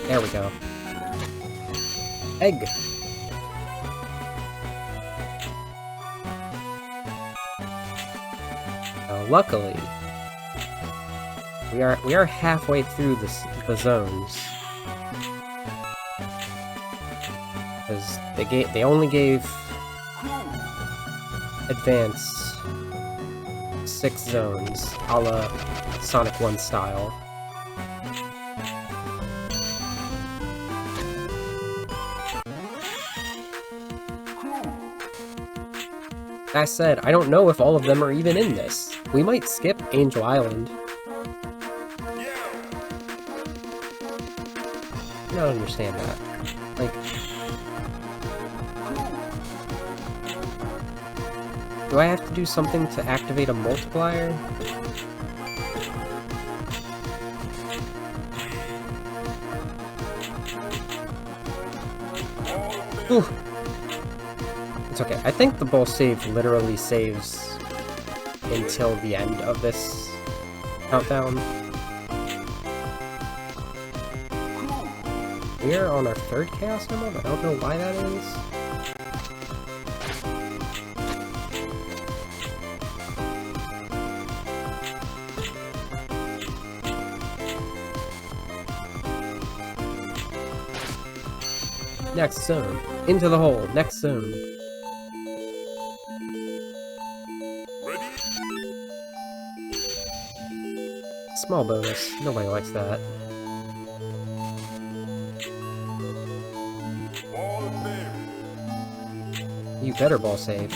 There we go. Egg! Luckily, we are halfway through the zones, because they only gave advance 6 zones, a la Sonic 1 style. That said, I don't know if all of them are even in this. We might skip Angel Island. I don't understand that. Like... Do I have to do something to activate a multiplier? Ooh. It's okay. I think the ball save literally saves until the end of this countdown. We are on our 3rd Chaos Emerald? I don't know why that is. Next zone. Into the hole. Next zone. Small bonus. Nobody likes that. You better ball save.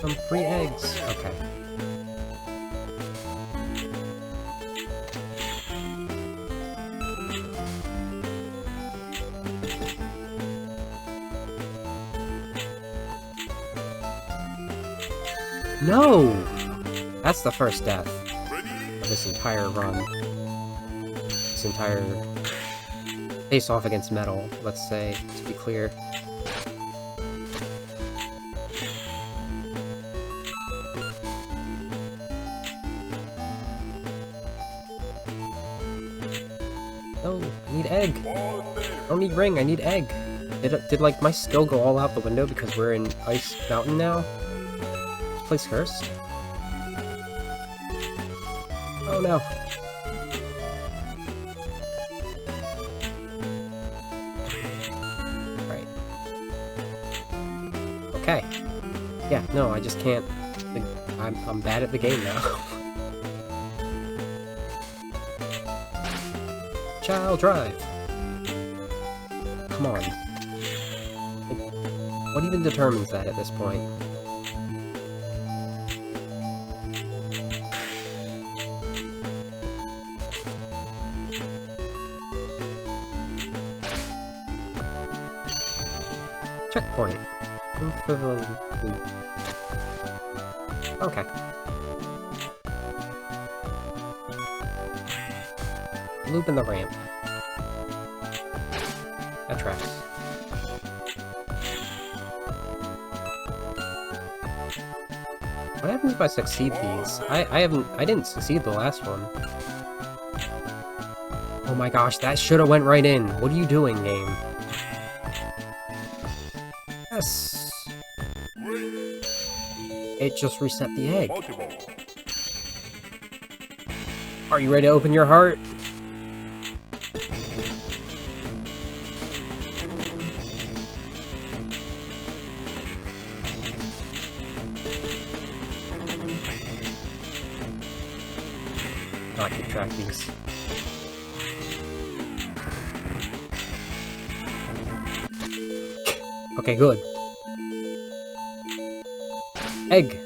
Some free eggs. Okay. No! That's the first death of this entire run. This entire face-off against metal, let's say, to be clear. No, I need egg! I don't need ring, I need egg! Did like, my skill go all out the window because we're in Ice Mountain now? Place cursed? Oh no. Right. Okay. Yeah, no, I just can't. I'm bad at the game now. Child drive. Come on. What even determines that at this point? Checkpoint. Okay. Loop in the ramp. That tracks. What happens if I succeed these? I didn't succeed the last one. Oh my gosh, that should have went right in. What are you doing, game? Yes! It just reset the egg. Are you ready to open your heart? Oh, I can track these. Okay, good. Egg!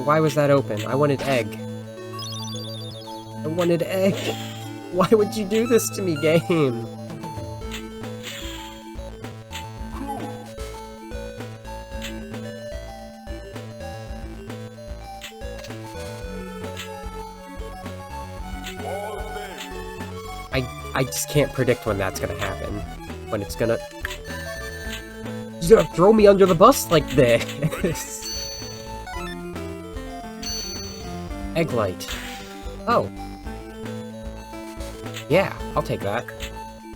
Why was that open? I wanted egg. I wanted egg! Why would you do this to me, game? I just can't predict when that's gonna happen. When it's gonna... He's gonna throw me under the bus like this! Egg light. Oh. Yeah, I'll take that.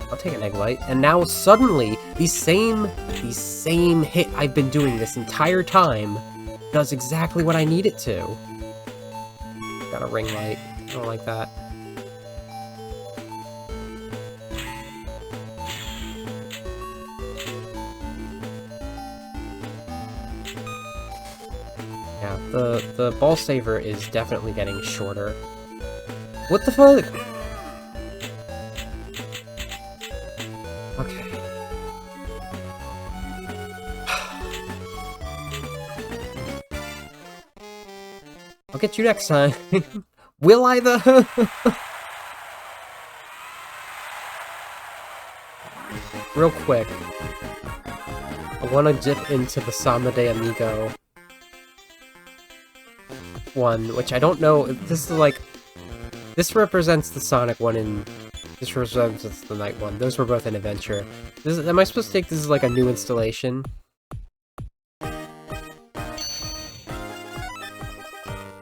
I'll take an egg light. And now suddenly, the same hit I've been doing this entire time does exactly what I need it to. Got a ring light. I don't like that. Yeah, the ball saver is definitely getting shorter. What the fuck? Okay. I'll get you next time. Will I though? Real quick. I want to dip into the Samba de Amigo one, which I don't know. This is like, this represents the Sonic one and this represents the Night one. Those were both an adventure. Am I supposed to take this as like a new installation? I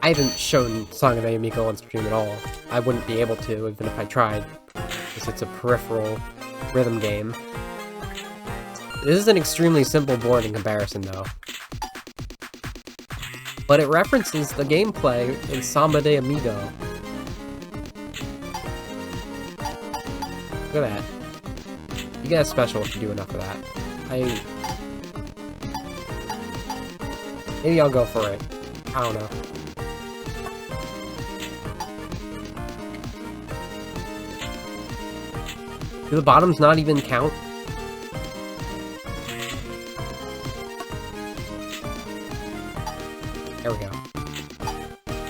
haven't shown Sonic de Amigo on stream at all. I wouldn't be able to, even if I tried. because it's a peripheral rhythm game. This is an extremely simple board in comparison, though. But it references the gameplay in Samba de Amigo. Look at that. You get a special if you do enough of that. Maybe I'll go for it. I don't know. Do the bottoms not even count? There we go.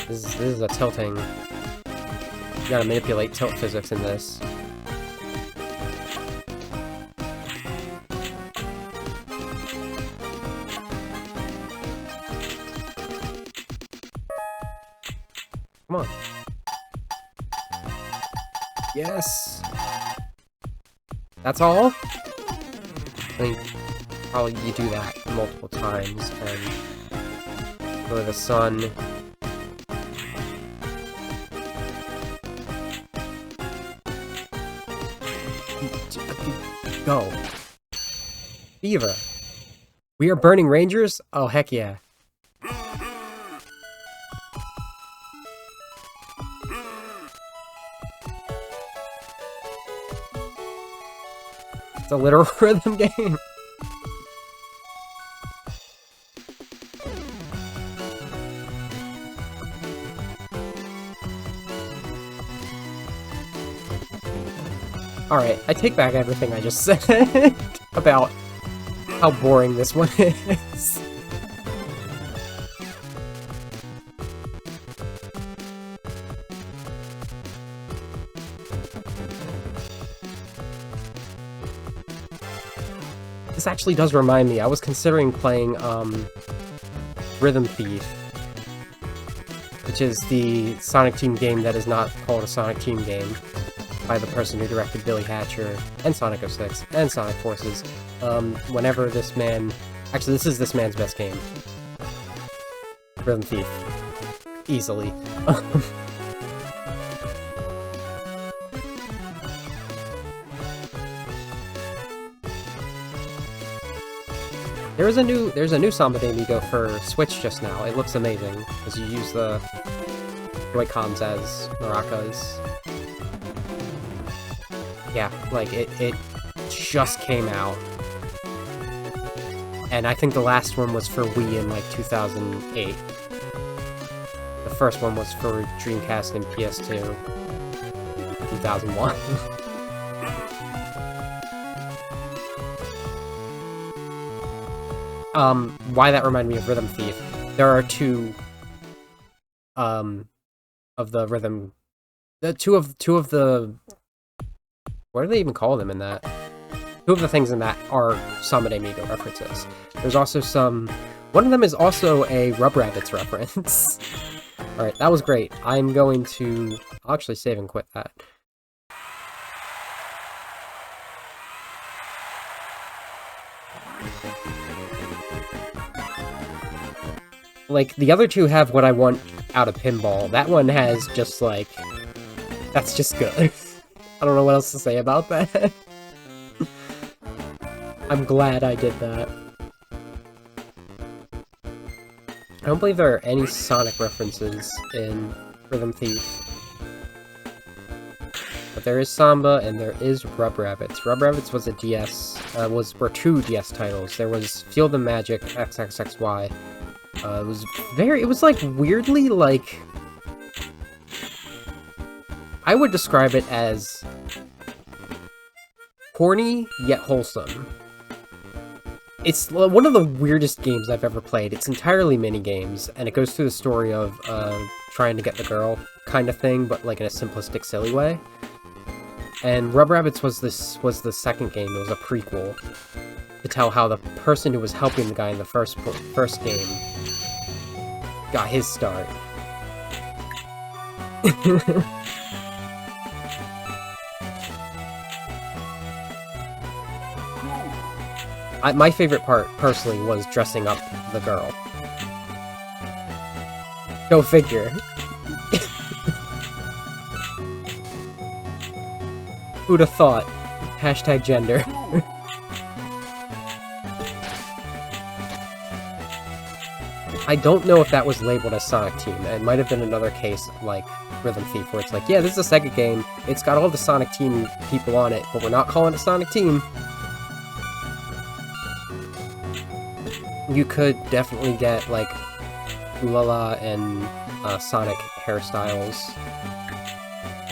This is a tilting. You gotta manipulate tilt physics in this. Come on. Yes! That's all? I mean, probably you do that multiple times, and go to the sun. Go. Fever. We are burning rangers? Oh, heck yeah. It's a literal rhythm game. Alright, I take back everything I just said about how boring this one is. This actually does remind me, I was considering playing, Rhythm Thief, which is the Sonic Team game that is not called a Sonic Team game, by the person who directed Billy Hatcher, and Sonic 06, and Sonic Forces. Whenever this man... Actually, this is this man's best game. Rhythm Thief. Easily. There's a new Samba de Amigo for Switch just now. It looks amazing, because you use the Joy-Cons as maracas. Yeah, like, it just came out. And I think the last one was for Wii in, like, 2008. The first one was for Dreamcast and PS2. 2001. Why that reminded me of Rhythm Thief. There are two, of the rhythm... Two of the... What do they even call them in that? Two of the things in that are Samba de Amigo references. There's also some... One of them is also a Rubrabbits reference. Alright, that was great. I'm going to... I'll actually save and quit that. Like, the other two have what I want out of Pinball. That one has just, like... That's just good. I don't know what else to say about that. I'm glad I did that. I don't believe there are any Sonic references in Rhythm Thief. But there is Samba, and there is Rubrabbits. Rubrabbits was a DS... were two DS titles. There was Field of Magic XXXY. It was, like, weirdly, like... I would describe it as... horny, yet wholesome. It's one of the weirdest games I've ever played. It's entirely mini-games, and it goes through the story of, trying to get the girl kind of thing, but, like, in a simplistic, silly way. And Rubrabbits was the second game. It was a prequel to tell how the person who was helping the guy in the first game got his start. My favorite part, personally, was dressing up the girl. Go figure. Who'd have thought? Hashtag gender. I don't know if that was labeled as Sonic Team. It might have been another case like Rhythm Thief, where it's like, yeah, this is a second game. It's got all the Sonic Team people on it, but we're not calling it Sonic Team. You could definitely get, like, Lala and Sonic hairstyles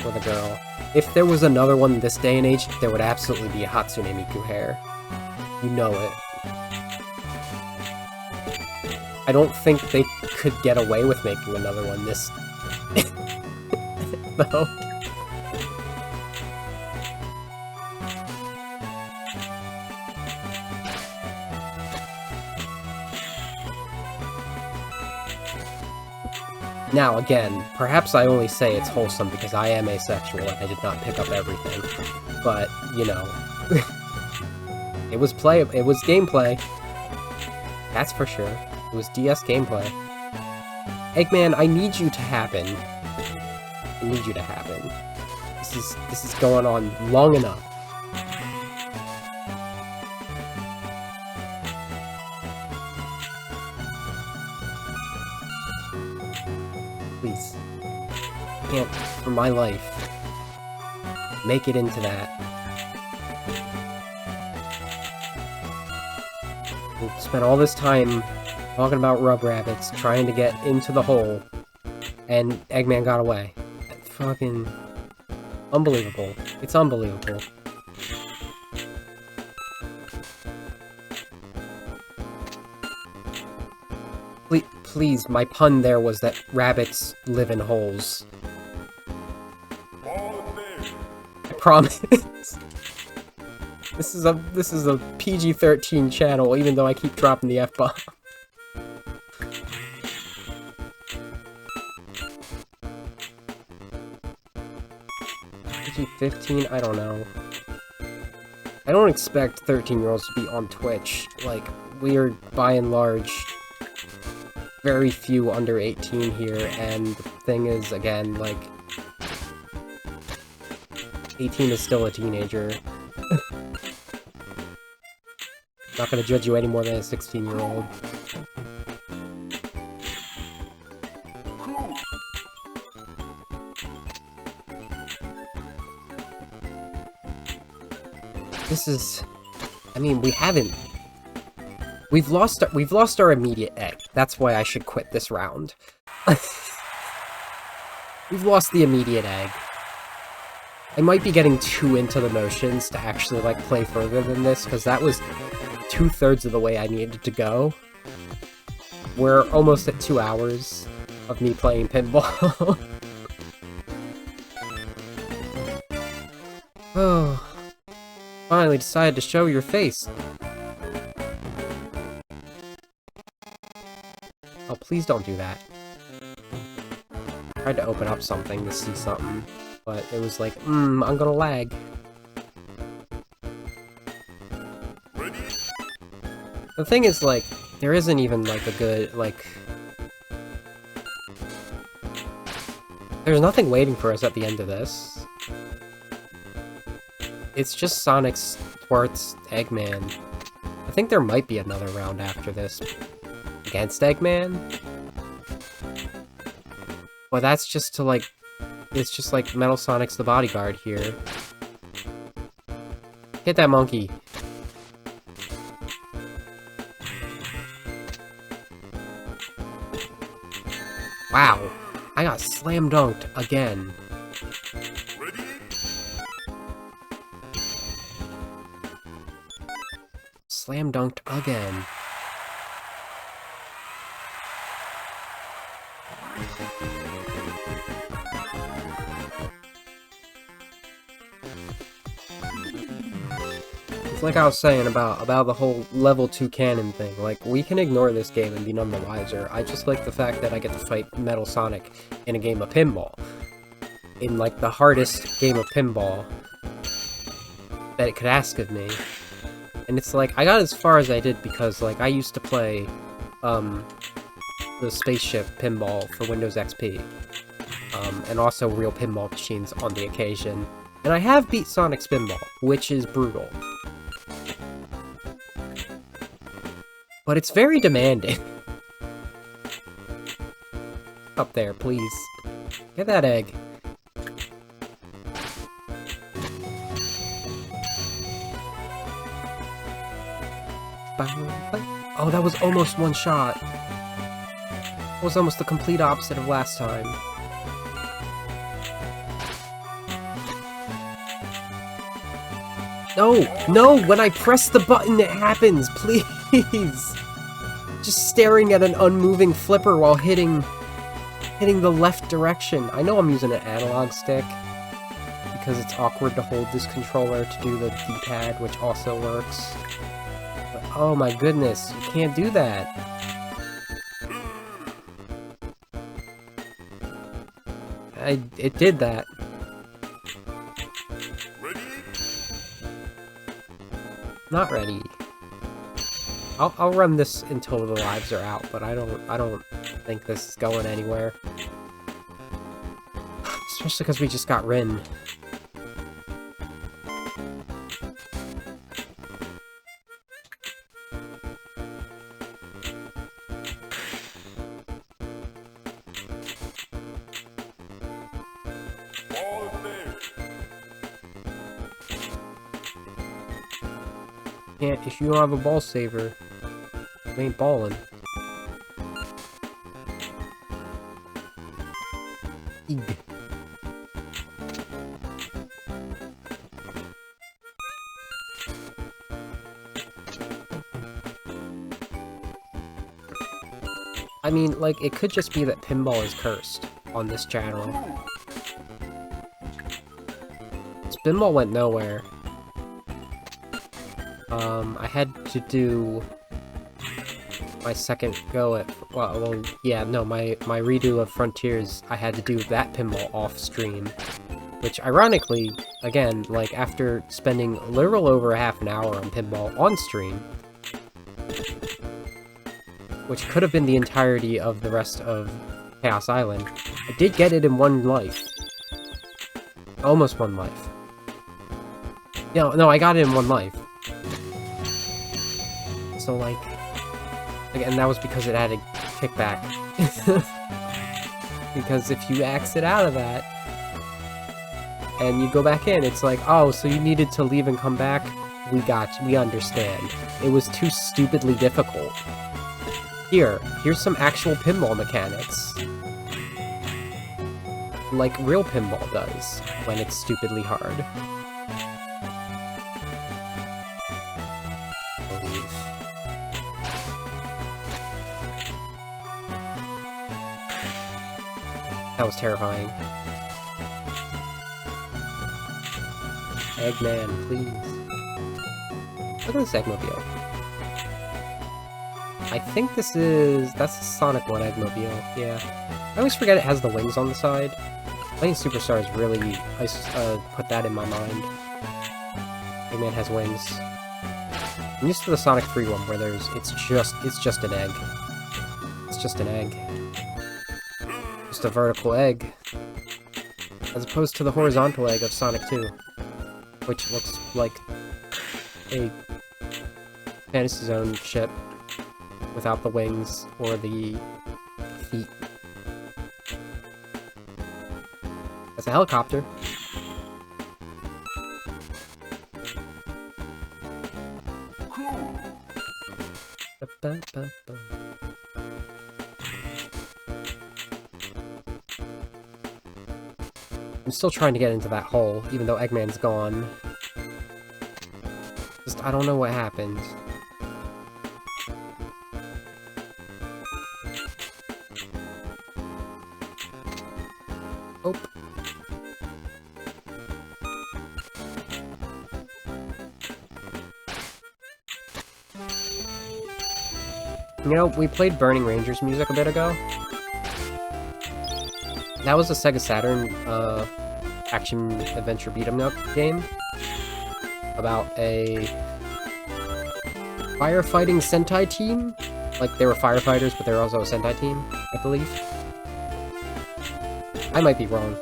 for the girl. If there was another one this day and age, there would absolutely be a Hatsune Miku hair. You know it. I don't think they could get away with making another one this... No. Now, again, perhaps I only say it's wholesome because I am asexual and I did not pick up everything. But, you know... it was gameplay. That's for sure. It was DS gameplay. Eggman, I need you to happen. I need you to happen. This is going on long enough. Please. I can't, for my life, make it into that. We spent all this time talking about Rub Rabbits, trying to get into the hole, and Eggman got away. Fucking... unbelievable. It's unbelievable. Please, my pun there was that rabbits live in holes. I promise. This is a PG-13 channel, even though I keep dropping the F-bomb. PG-15? I don't know. I don't expect 13-year-olds to be on Twitch. Like, we're, by and large, very few under 18 here, and the thing is, again, like, 18 is still a teenager. Not gonna judge you any more than a 16-year-old. This is... I mean, We've lost our immediate egg. That's why I should quit this round. We've lost the immediate egg. I might be getting too into the motions to actually, like, play further than this, because that was 2/3 of the way I needed to go. We're almost at 2 hours of me playing pinball. Oh. Finally decided to show your face. Oh, please don't do that. Tried to open up something to see something, but it was like, I'm gonna lag. The thing is, like, there isn't even, like, a good, like... There's nothing waiting for us at the end of this. It's just Sonic, Squirts, Eggman. I think there might be another round after this. Against Eggman? Well, that's just to, like... It's just like Metal Sonic's the bodyguard here. Hit that monkey. Wow. I got slam dunked again. Slam dunked again. It's like I was saying about the whole level 2 canon thing. Like, we can ignore this game and be none the wiser. I just like the fact that I get to fight Metal Sonic in a game of pinball. In, like, the hardest game of pinball that it could ask of me. And it's like, I got as far as I did because, like, I used to play, the spaceship pinball for Windows XP. And also real pinball machines on the occasion. And I have beat Sonic Spinball, which is brutal. But it's very demanding. Up there, please. Get that egg. Oh, that was almost one shot. That was almost the complete opposite of last time. No! No! When I press the button, it happens! Please! Just staring at an unmoving flipper while hitting the left direction. I know I'm using an analog stick, because it's awkward to hold this controller to do the D-pad, which also works. But, oh my goodness, you can't do that! It did that. Not ready. I'll run this until the lives are out, but I don't think this is going anywhere. Especially because we just got Rin. If you don't have a ball saver, you ain't ballin'. Eeg. I mean, like, it could just be that pinball is cursed on this channel. Spinball went nowhere. I had to do my second go at, well, yeah, no, my redo of Frontiers, I had to do that pinball off-stream. Which, ironically, again, like, after spending literal over a half an hour on pinball on-stream, which could have been the entirety of the rest of Chaos Island, I did get it in one life. Almost one life. No, I got it in one life. So, like, again, that was because it had a kickback. Because if you exit out of that, and you go back in, it's like, oh, so you needed to leave and come back? We understand. It was too stupidly difficult. Here's some actual pinball mechanics. Like real pinball does, when it's stupidly hard. That was terrifying. Eggman, please. Look at this Eggmobile. I think that's the Sonic 1 Eggmobile, yeah. I always forget it has the wings on the side. Playing Superstars really put that in my mind. Eggman has wings. I'm used to the Sonic 3 one where it's just an egg. It's just an egg. Just a vertical egg. As opposed to the horizontal egg of Sonic 2. Which looks like a Fantasy Zone ship without the wings or the feet. That's a helicopter. I'm still trying to get into that hole, even though Eggman's gone. Just, I don't know what happened. Oh. You know, we played Burning Rangers music a bit ago. That was a Sega Saturn action-adventure beat-em-up game about a firefighting Sentai team. Like, they were firefighters, but they were also a Sentai team, I believe. I might be wrong.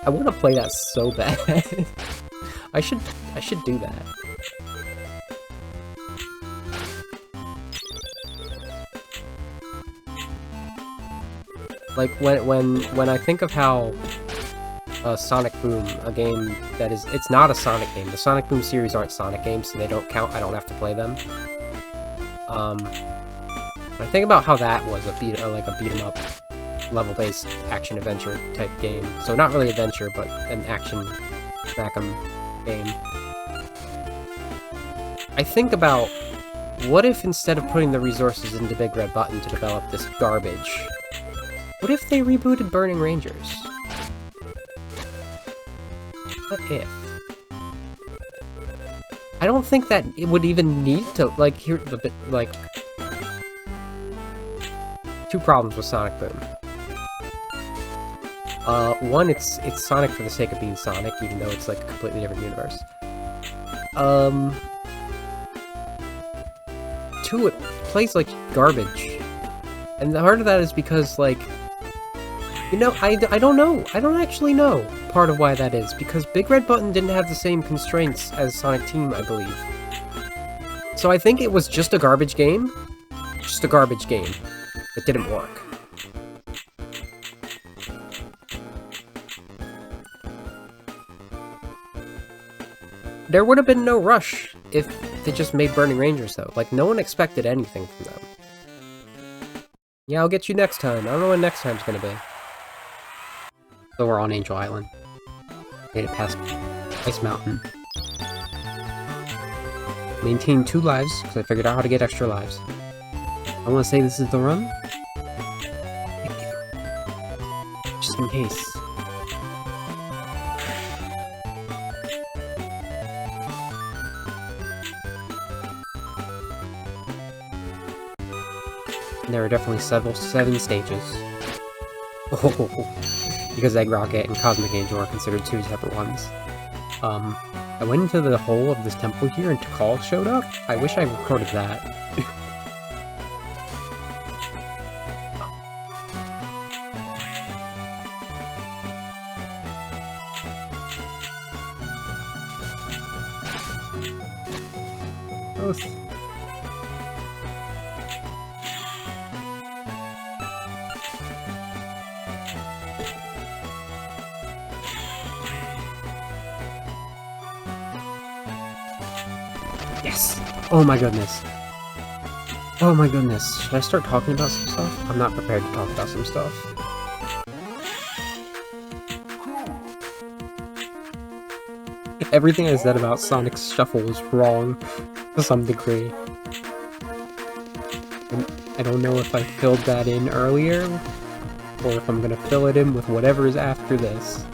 I want to play that so bad. I should do that. Like when I think of how Sonic Boom, a game that is, it's not a Sonic game. The Sonic Boom series aren't Sonic games, so they don't count. I don't have to play them. When I think about how that was a beat 'em up, level-based action adventure type game. So not really adventure, but an action smack 'em game. I think about, what if instead of putting the resources into Big Red Button to develop this garbage, what if they rebooted Burning Rangers? What if? I don't think that it would even need to, like, here, the bit, like... Two problems with Sonic Boom. One, it's Sonic for the sake of being Sonic, even though it's, like, a completely different universe. Two, it plays like garbage. And the part of that is because, like... You know, I don't know. I don't actually know part of why that is, because Big Red Button didn't have the same constraints as Sonic Team, I believe. So I think it was just a garbage game. Just a garbage game that didn't work. There would have been no rush if they just made Burning Rangers, though. Like, no one expected anything from them. Yeah, I'll get you next time. I don't know when next time's gonna be. So we're on Angel Island. Made it past Ice Mountain. Maintained 2 lives, because I figured out how to get extra lives. I want to say this is the run. Just in case. And there are definitely 7 stages. Oh. Because Egg Rocket and Cosmic Angel are considered 2 separate ones. I went into the hole of this temple here and Tikal showed up. I wish I recorded that. Both. Yes! Oh my goodness. Oh my goodness. Should I start talking about some stuff? I'm not prepared to talk about some stuff. Everything I said about Sonic's Shuffle is wrong, to some degree. And I don't know if I filled that in earlier, or if I'm gonna fill it in with whatever is after this.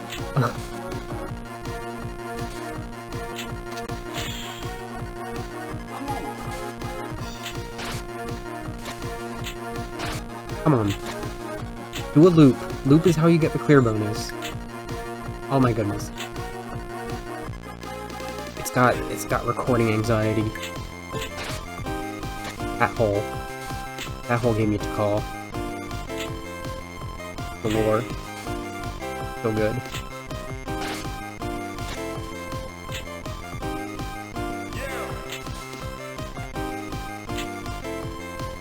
Come on. Do a loop. Loop is how you get the clear bonus. Oh my goodness. It's got recording anxiety. That hole gave me a call. The lore. So good.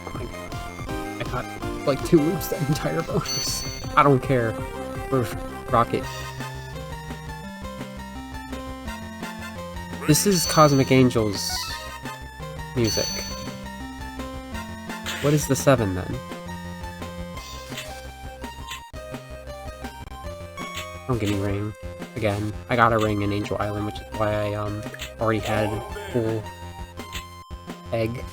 Oh my god. I got like 2 loops that entire bonus. I don't care. For Rocket. This is Cosmic Angel's music. What is the 7 then? Don't give me ring. Again, I got a ring in Angel Island, which is why I already had full egg.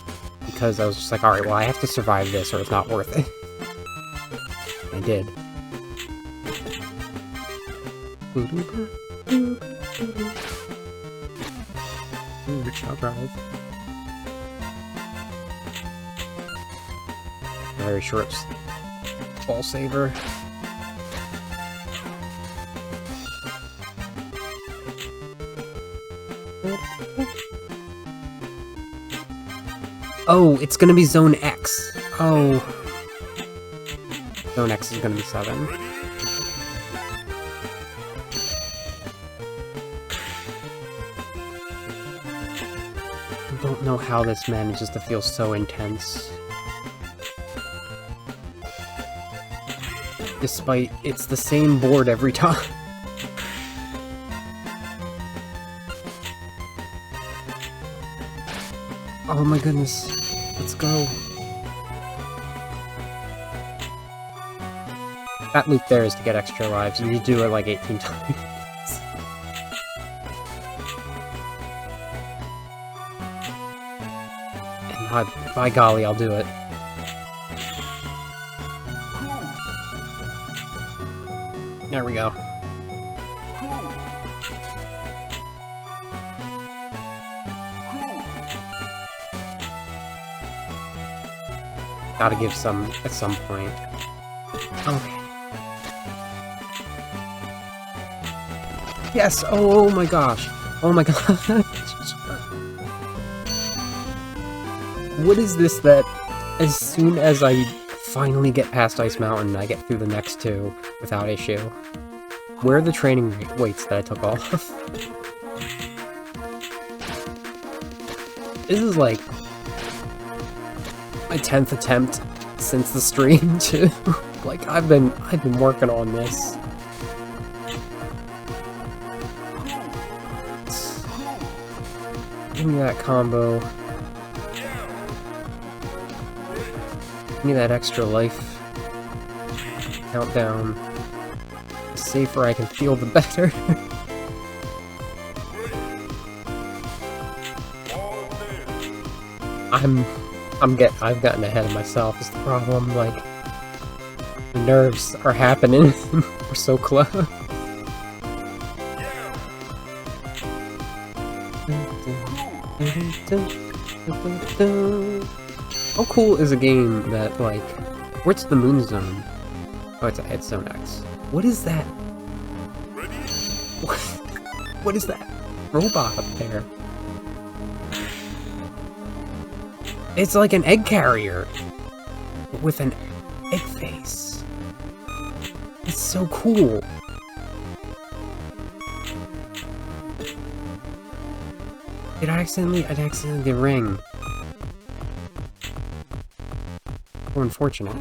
Because I was just like, alright, well I have to survive this or it's not worth it. I did. Ooh, Chug Drive. Very short ball saver. Oh, it's gonna be Zone X. Oh. Zone X is gonna be 7. know how this manages to feel so intense. Despite it's the same board every time. Oh my goodness. Let's go. That loop there is to get extra lives, and you do it like 18 times. And by golly, I'll do it. There we go. Gotta give some at some point. Okay. Yes! Oh my gosh! Oh my gosh! What is this that as soon as I finally get past Ice Mountain, I get through the next two without issue? Where are the training weights that I took off? This is like my 10th attempt since the stream too. Like I've been working on this. Give me that combo. Give me that extra life. Countdown. The safer I can feel, the better. I've gotten ahead of myself is the problem. Like, the nerves are happening. We're so close. How cool is a game that, like, where's the Moon Zone? Oh, it's Zone X. What is that? What is that robot up there? It's like an egg carrier with an egg face. It's so cool. I'd accidentally ring. How unfortunate.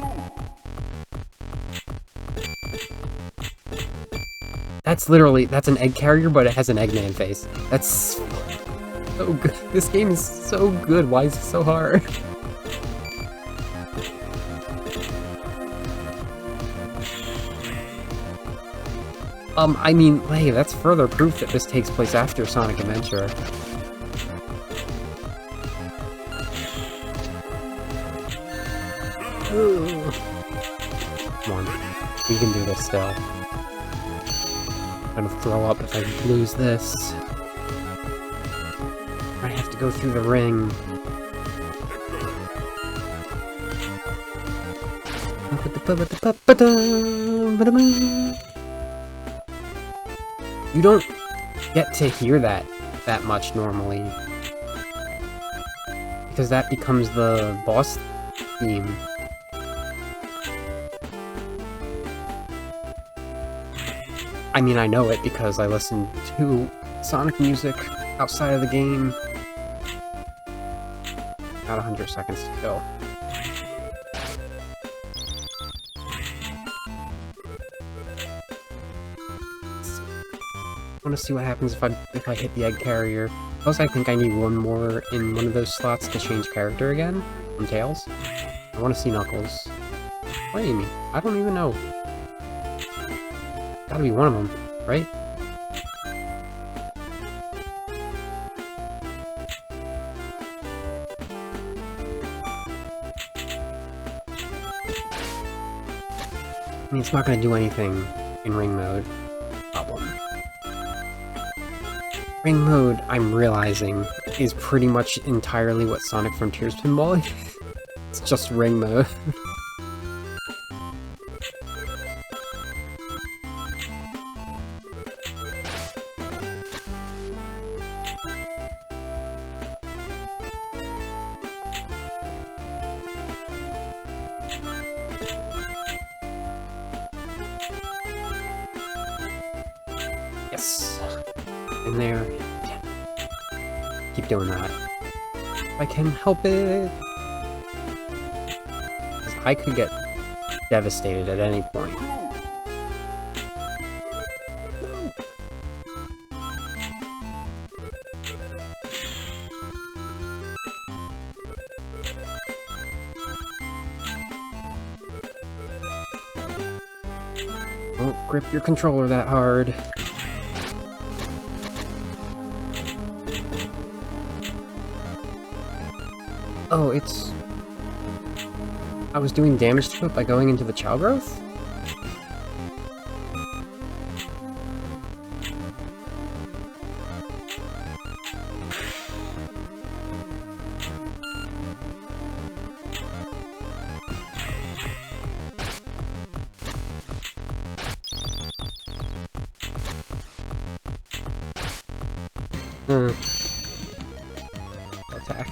That's an egg carrier, but it has an Eggman face. That's so good. This game is so good. Why is it so hard? I mean, hey, that's further proof that this takes place after Sonic Adventure. Come on, we can do this still. I'm gonna throw up if I lose this. I have to go through the ring. You don't get to hear that much normally, because that becomes the boss theme. I mean, I know it because I listen to Sonic music outside of the game. Got 100 seconds to go. I want to see what happens if I hit the egg carrier. Plus, I think I need one more in one of those slots to change character again from Tails. I want to see Knuckles. What do you mean? I don't even know. Gotta be one of them, right? I mean, it's not gonna do anything in ring mode. Problem. Ring mode, I'm realizing, is pretty much entirely what Sonic Frontiers Pinball is. It's just ring mode. Yes. In there. Keep doing that. I can help it. 'Cause I could get devastated at any point. Don't grip your controller that hard. Oh, it's... I was doing damage to it by going into the child growth? Attack.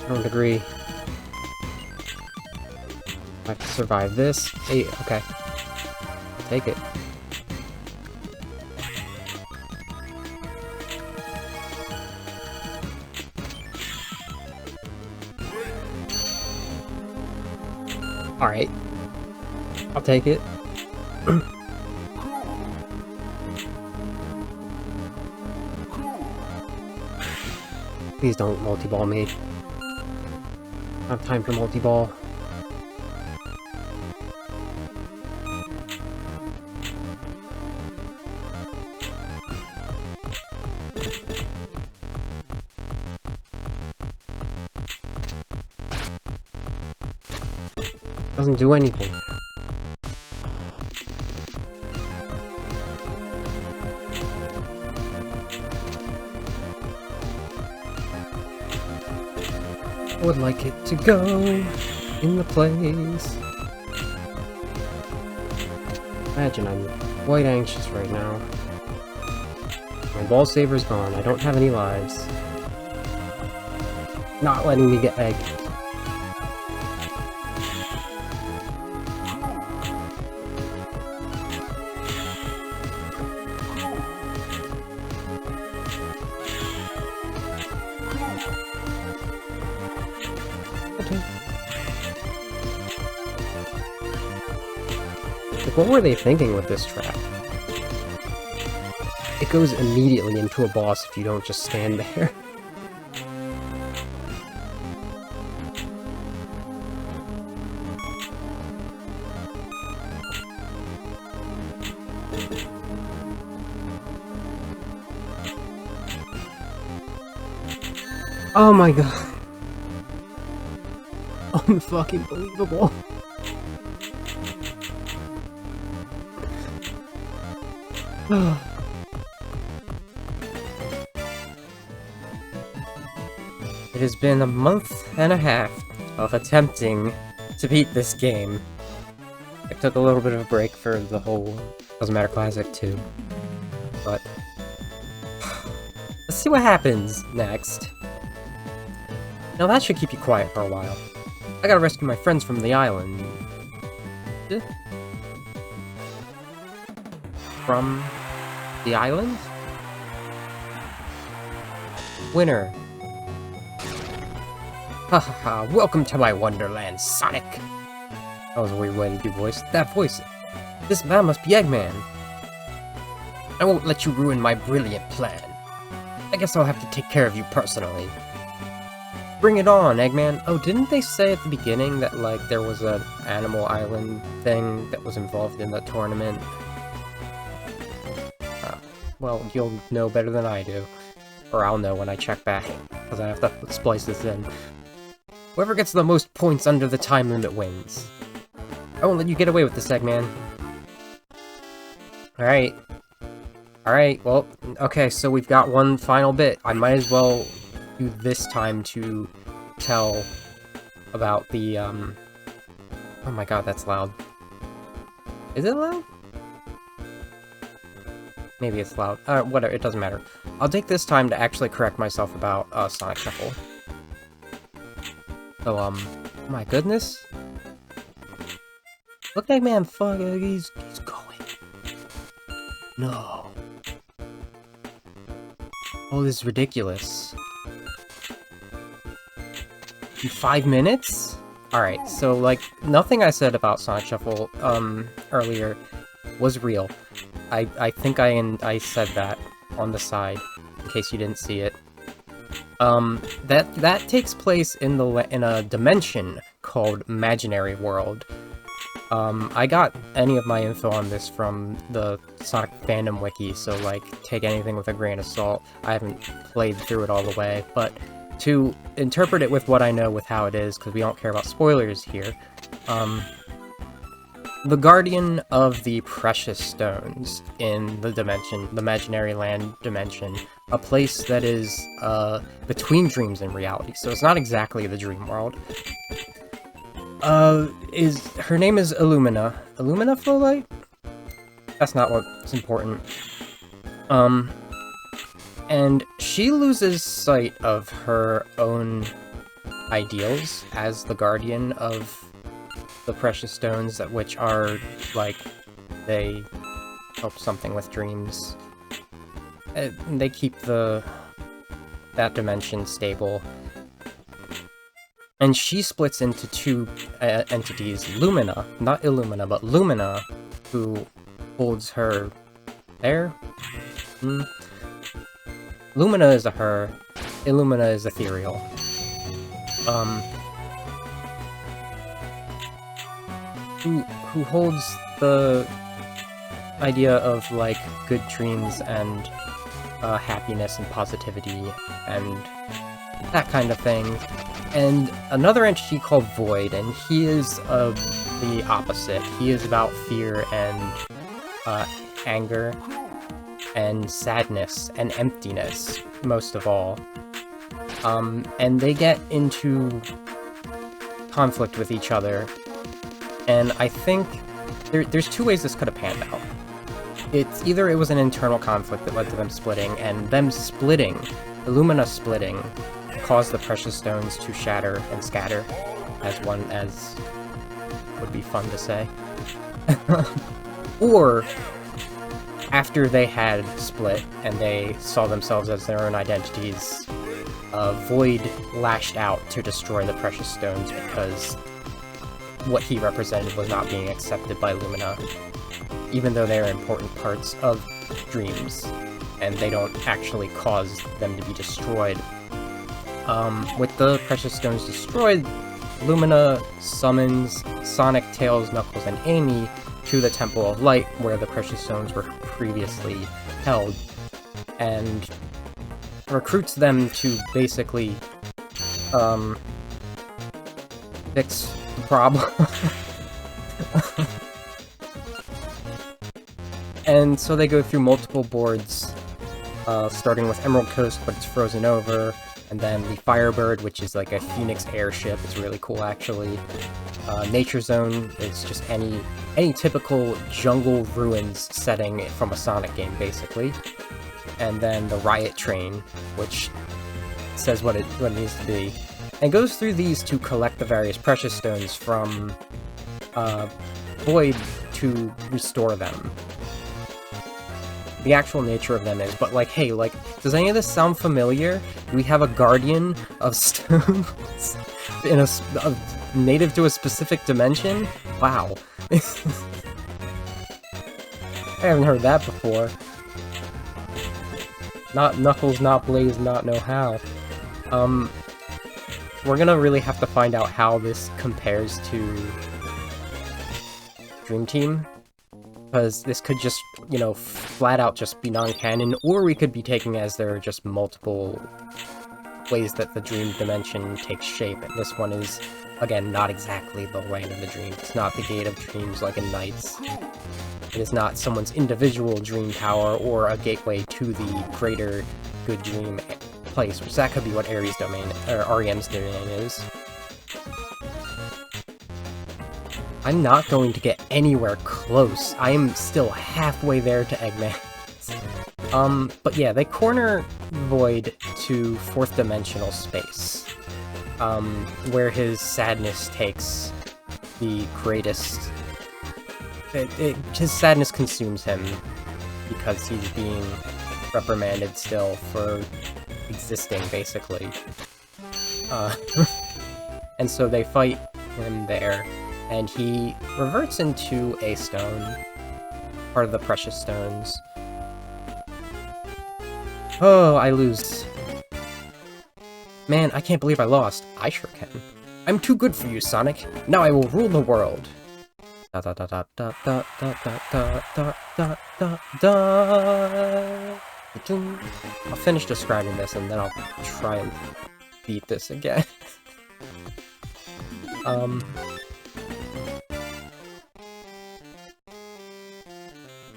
I don't agree. I have to survive this. 8, okay. I'll take it. Alright. I'll take it. Please don't multi-ball me. I don't have time for multi-ball. Doesn't do anything. I would like it to go in the place. Imagine I'm quite anxious right now. My ball saver's gone. I don't have any lives. Not letting me get egg. Like, what were they thinking with this trap? It goes immediately into a boss if you don't just stand there. Oh my god. Unfucking believable. It has been a month and a half of attempting to beat this game. I took a little bit of a break for the whole Doesn't Matter Classic 2, but let's see what happens next. Now that should keep you quiet for a while. I gotta rescue my friends from the island. From the island? Winner. Hahaha, welcome to my wonderland, Sonic! That was a weird way to do voice. That voice. This man must be Eggman. I won't let you ruin my brilliant plan. I guess I'll have to take care of you personally. Bring it on, Eggman. Oh, didn't they say at the beginning that, like, there was an Animal Island thing that was involved in the tournament? Well, you'll know better than I do. Or I'll know when I check back, because I have to splice this in. Whoever gets the most points under the time limit wins. I won't let you get away with this, Eggman. Alright. Alright, well, okay, so we've got one final bit. I might as well do this time to tell about the, oh my god, that's loud. Is it loud? Maybe it's loud. Whatever, it doesn't matter. I'll take this time to actually correct myself about, Sonic Shuffle. So, oh my goodness. Look, Eggman, fuck, he's going. No. Oh, this is ridiculous. In 5 minutes? Alright, so, like, nothing I said about Sonic Shuffle, earlier was real. I think I said that on the side, in case you didn't see it. That takes place in a dimension called Imaginary World. I got any of my info on this from the Sonic fandom wiki, so, like, take anything with a grain of salt. I haven't played through it all the way, but to interpret it with what I know with how it is, because we don't care about spoilers here, the guardian of the precious stones in the dimension, the Imaginary Land dimension, a place that is, between dreams and reality, so it's not exactly the dream world. Her name is Illumina. Illumina Flowlight? That's not what's important. And she loses sight of her own ideals as the guardian of the precious stones, which are, like, they help something with dreams. They keep that dimension stable. And she splits into two entities, Lumina, not Illumina, but Lumina, who holds her there? Lumina is a her, Illumina is ethereal. Who holds the idea of, like, good dreams and happiness and positivity and that kind of thing. And another entity called Void, and he is the opposite. He is about fear and anger and sadness and emptiness, most of all. And they get into conflict with each other. And I think there's two ways this could have panned out. It's either it was an internal conflict that led to them splitting, and them splitting, Illumina splitting, caused the precious stones to shatter and scatter, as would be fun to say. Or, after they had split, and they saw themselves as their own identities, Void lashed out to destroy the precious stones because what he represented was not being accepted by Lumina, even though they are important parts of dreams, and they don't actually cause them to be destroyed. With the precious stones destroyed, Lumina summons Sonic, Tails, Knuckles, and Amy to the Temple of Light, where the precious stones were previously held, and recruits them to basically, fix the problem. And so they go through multiple boards, starting with Emerald Coast, but it's frozen over, and then the Firebird, which is like a Phoenix airship. It's really cool, actually. Nature Zone is just any typical jungle ruins setting from a Sonic game, basically. And then the Riot Train, which says what it needs to be. And goes through these to collect the various precious stones from Void to restore them. The actual nature of them is, but, like, hey, like, does any of this sound familiar? Do we have a guardian of stones in a native to a specific dimension? Wow. I haven't heard that before. Not Knuckles, not Blaze, not know how. We're gonna really have to find out how this compares to Dream Team, because this could just, you know, flat out just be non-canon, or we could be taking as there are just multiple ways that the dream dimension takes shape, and this one is, again, not exactly the land of the dream. It's not the Gate of Dreams like in Knights. It is not someone's individual dream tower or a gateway to the greater good dream place, which that could be what Ari's domain, or REM's domain is. I'm not going to get anywhere close. I am still halfway there to Eggman. But yeah, they corner Void to fourth dimensional space, where his sadness takes the greatest. His sadness consumes him because he's being reprimanded still for existing, basically. And so they fight him there, and he reverts into a stone, part of the precious stones. Oh, I lose. Man, I can't believe I lost. I sure can. I'm too good for you, Sonic. Now I will rule the world. Da da da da da da da da da da da da. I'll finish describing this and then I'll try and beat this again.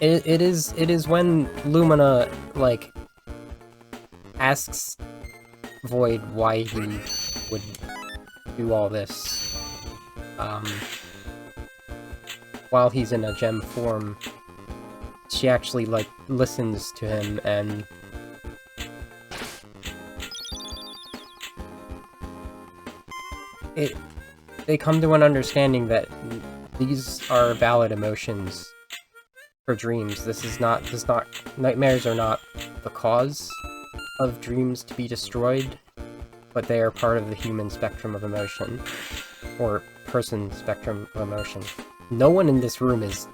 It is when Lumina, like, asks Void why he would do all this, while he's in a gem form. She actually, like, listens to him, and they come to an understanding that these are valid emotions for dreams. Nightmares are not the cause of dreams to be destroyed, but they are part of the human spectrum of emotion, or person spectrum of emotion. No one in this room is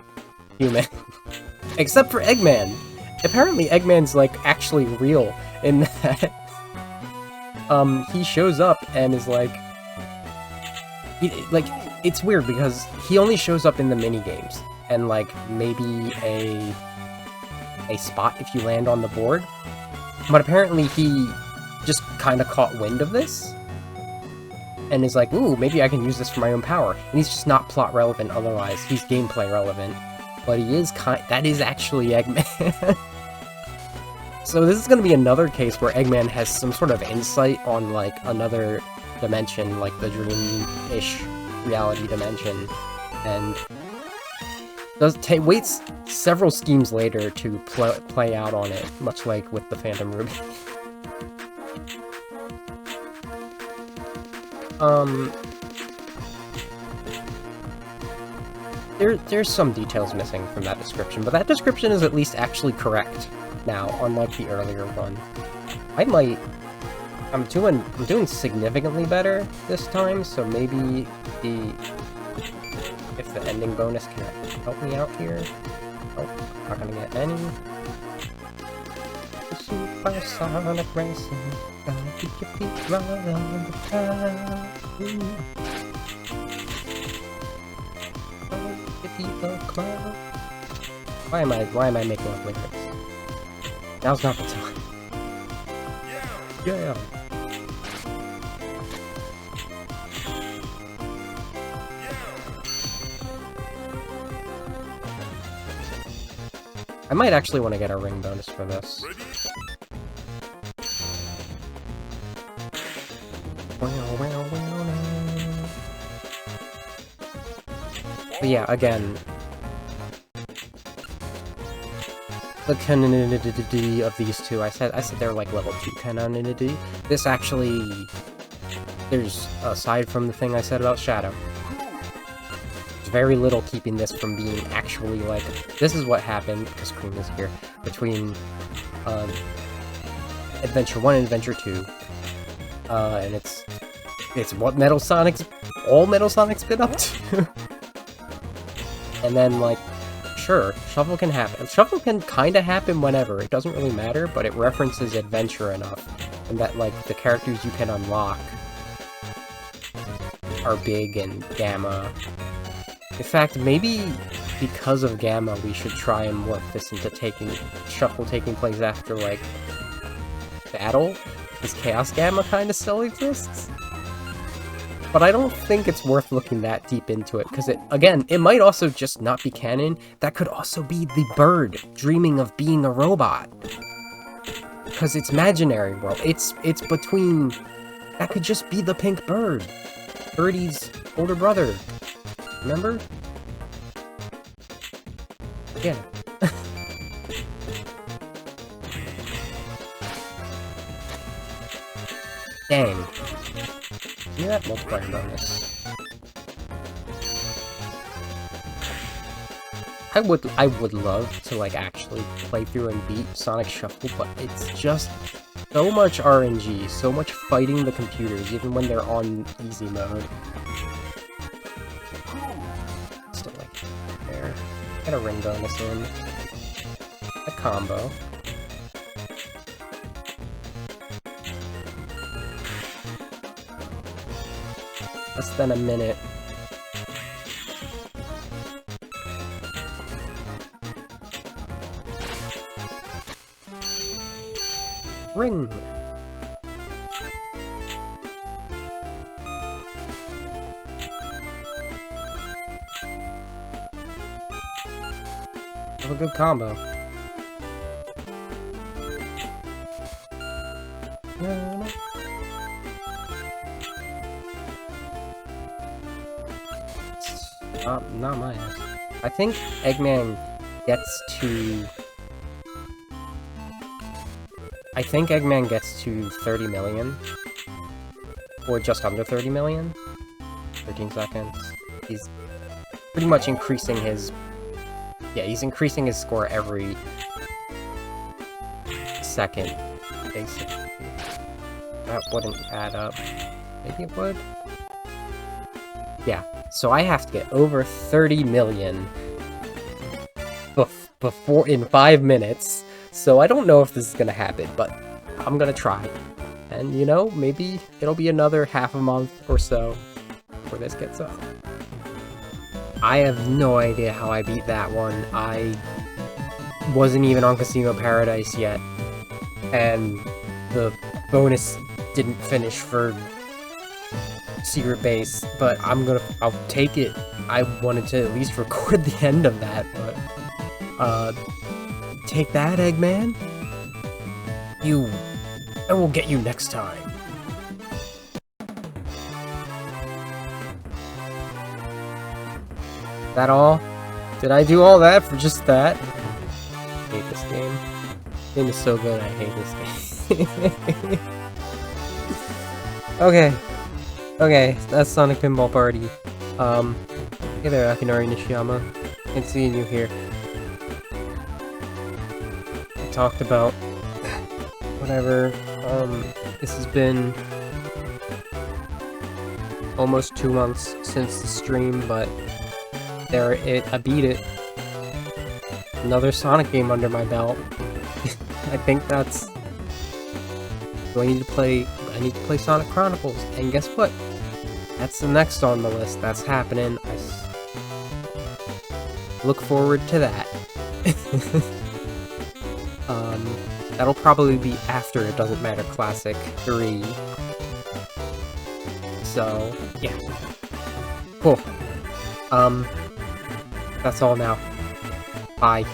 human, except for Eggman. Apparently Eggman's, like, actually real in that, he shows up and is like, it's weird because he only shows up in the mini-games, and, like, maybe a spot if you land on the board. But apparently he just kind of caught wind of this, and is like, ooh, maybe I can use this for my own power. And he's just not plot relevant otherwise. He's gameplay relevant. But he is that is actually Eggman. So this is going to be another case where Eggman has some sort of insight on, like, another dimension, like the dream-ish reality dimension, and waits several schemes later to play out on it, much like with the Phantom Ruby. There's some details missing from that description, but that description is at least actually correct now, unlike the earlier one. I'm doing significantly better this time, so maybe if the ending bonus can help me out here. Oh, not gonna get any. Supersonic racing, gotta keep your feet right on the ground. Why am I making up lyrics? Now's not the time. Yeah. I might actually want to get a ring bonus for this. But yeah, again, the canonity of these two, I said they're like level 2 canonity. This actually, there's, aside from the thing I said about Shadow, there's very little keeping this from being actually like, this is what happened, because Cream is here, between Adventure 1 and Adventure 2, and it's what all Metal Sonic's been up to. And then, like, sure, Shuffle can happen. Shuffle can kinda happen whenever, it doesn't really matter, but it references adventure enough, and that, like, the characters you can unlock are Big and Gamma. In fact, maybe because of Gamma, we should try and morph this into Shuffle taking place after, like, battle, because Chaos Gamma kinda still exists. But I don't think it's worth looking that deep into it, because it might also just not be canon. That could also be the bird dreaming of being a robot. Because it's imaginary world. It's between... That could just be the pink bird. Birdie's older brother. Remember? Yeah. Dang. Give me that multiplier bonus. I would love to, like, actually play through and beat Sonic Shuffle, but it's just So much RNG, so much fighting the computers, even when they're on easy mode. Still like there. Get a ring bonus in. A combo. Less than a minute. Ring! Have a good combo. Not my ass. I think Eggman gets to... I think Eggman gets to 30 million. Or just under 30 million. 13 seconds. He's pretty much increasing his... Yeah, he's increasing his score every second, basically. That wouldn't add up. Maybe it would? Yeah, so I have to get over 30 million before in 5 minutes. So I don't know if this is gonna happen, but I'm gonna try. And you know, maybe it'll be another half a month or so before this gets up. I have no idea how I beat that one. I wasn't even on Casino Paradise yet, and the bonus didn't finish for Secret Base, but I'll take it. I wanted to at least record the end of that, but, take that, Eggman. I will get you next time. That all? Did I do all that for just that? I hate this game. This game is so good, I hate this game. Okay, that's Sonic Pinball Party. Hey there, Akinari Nishiyama. Good seeing you here. I talked about whatever. This has been almost 2 months since the stream, but I beat it. Another Sonic game under my belt. I think that's... I need to play Sonic Chronicles, and guess what? That's the next on the list. That's happening. I look forward to that. That'll probably be after It Doesn't Matter Classic 3. So, yeah. Cool. That's all now. Bye.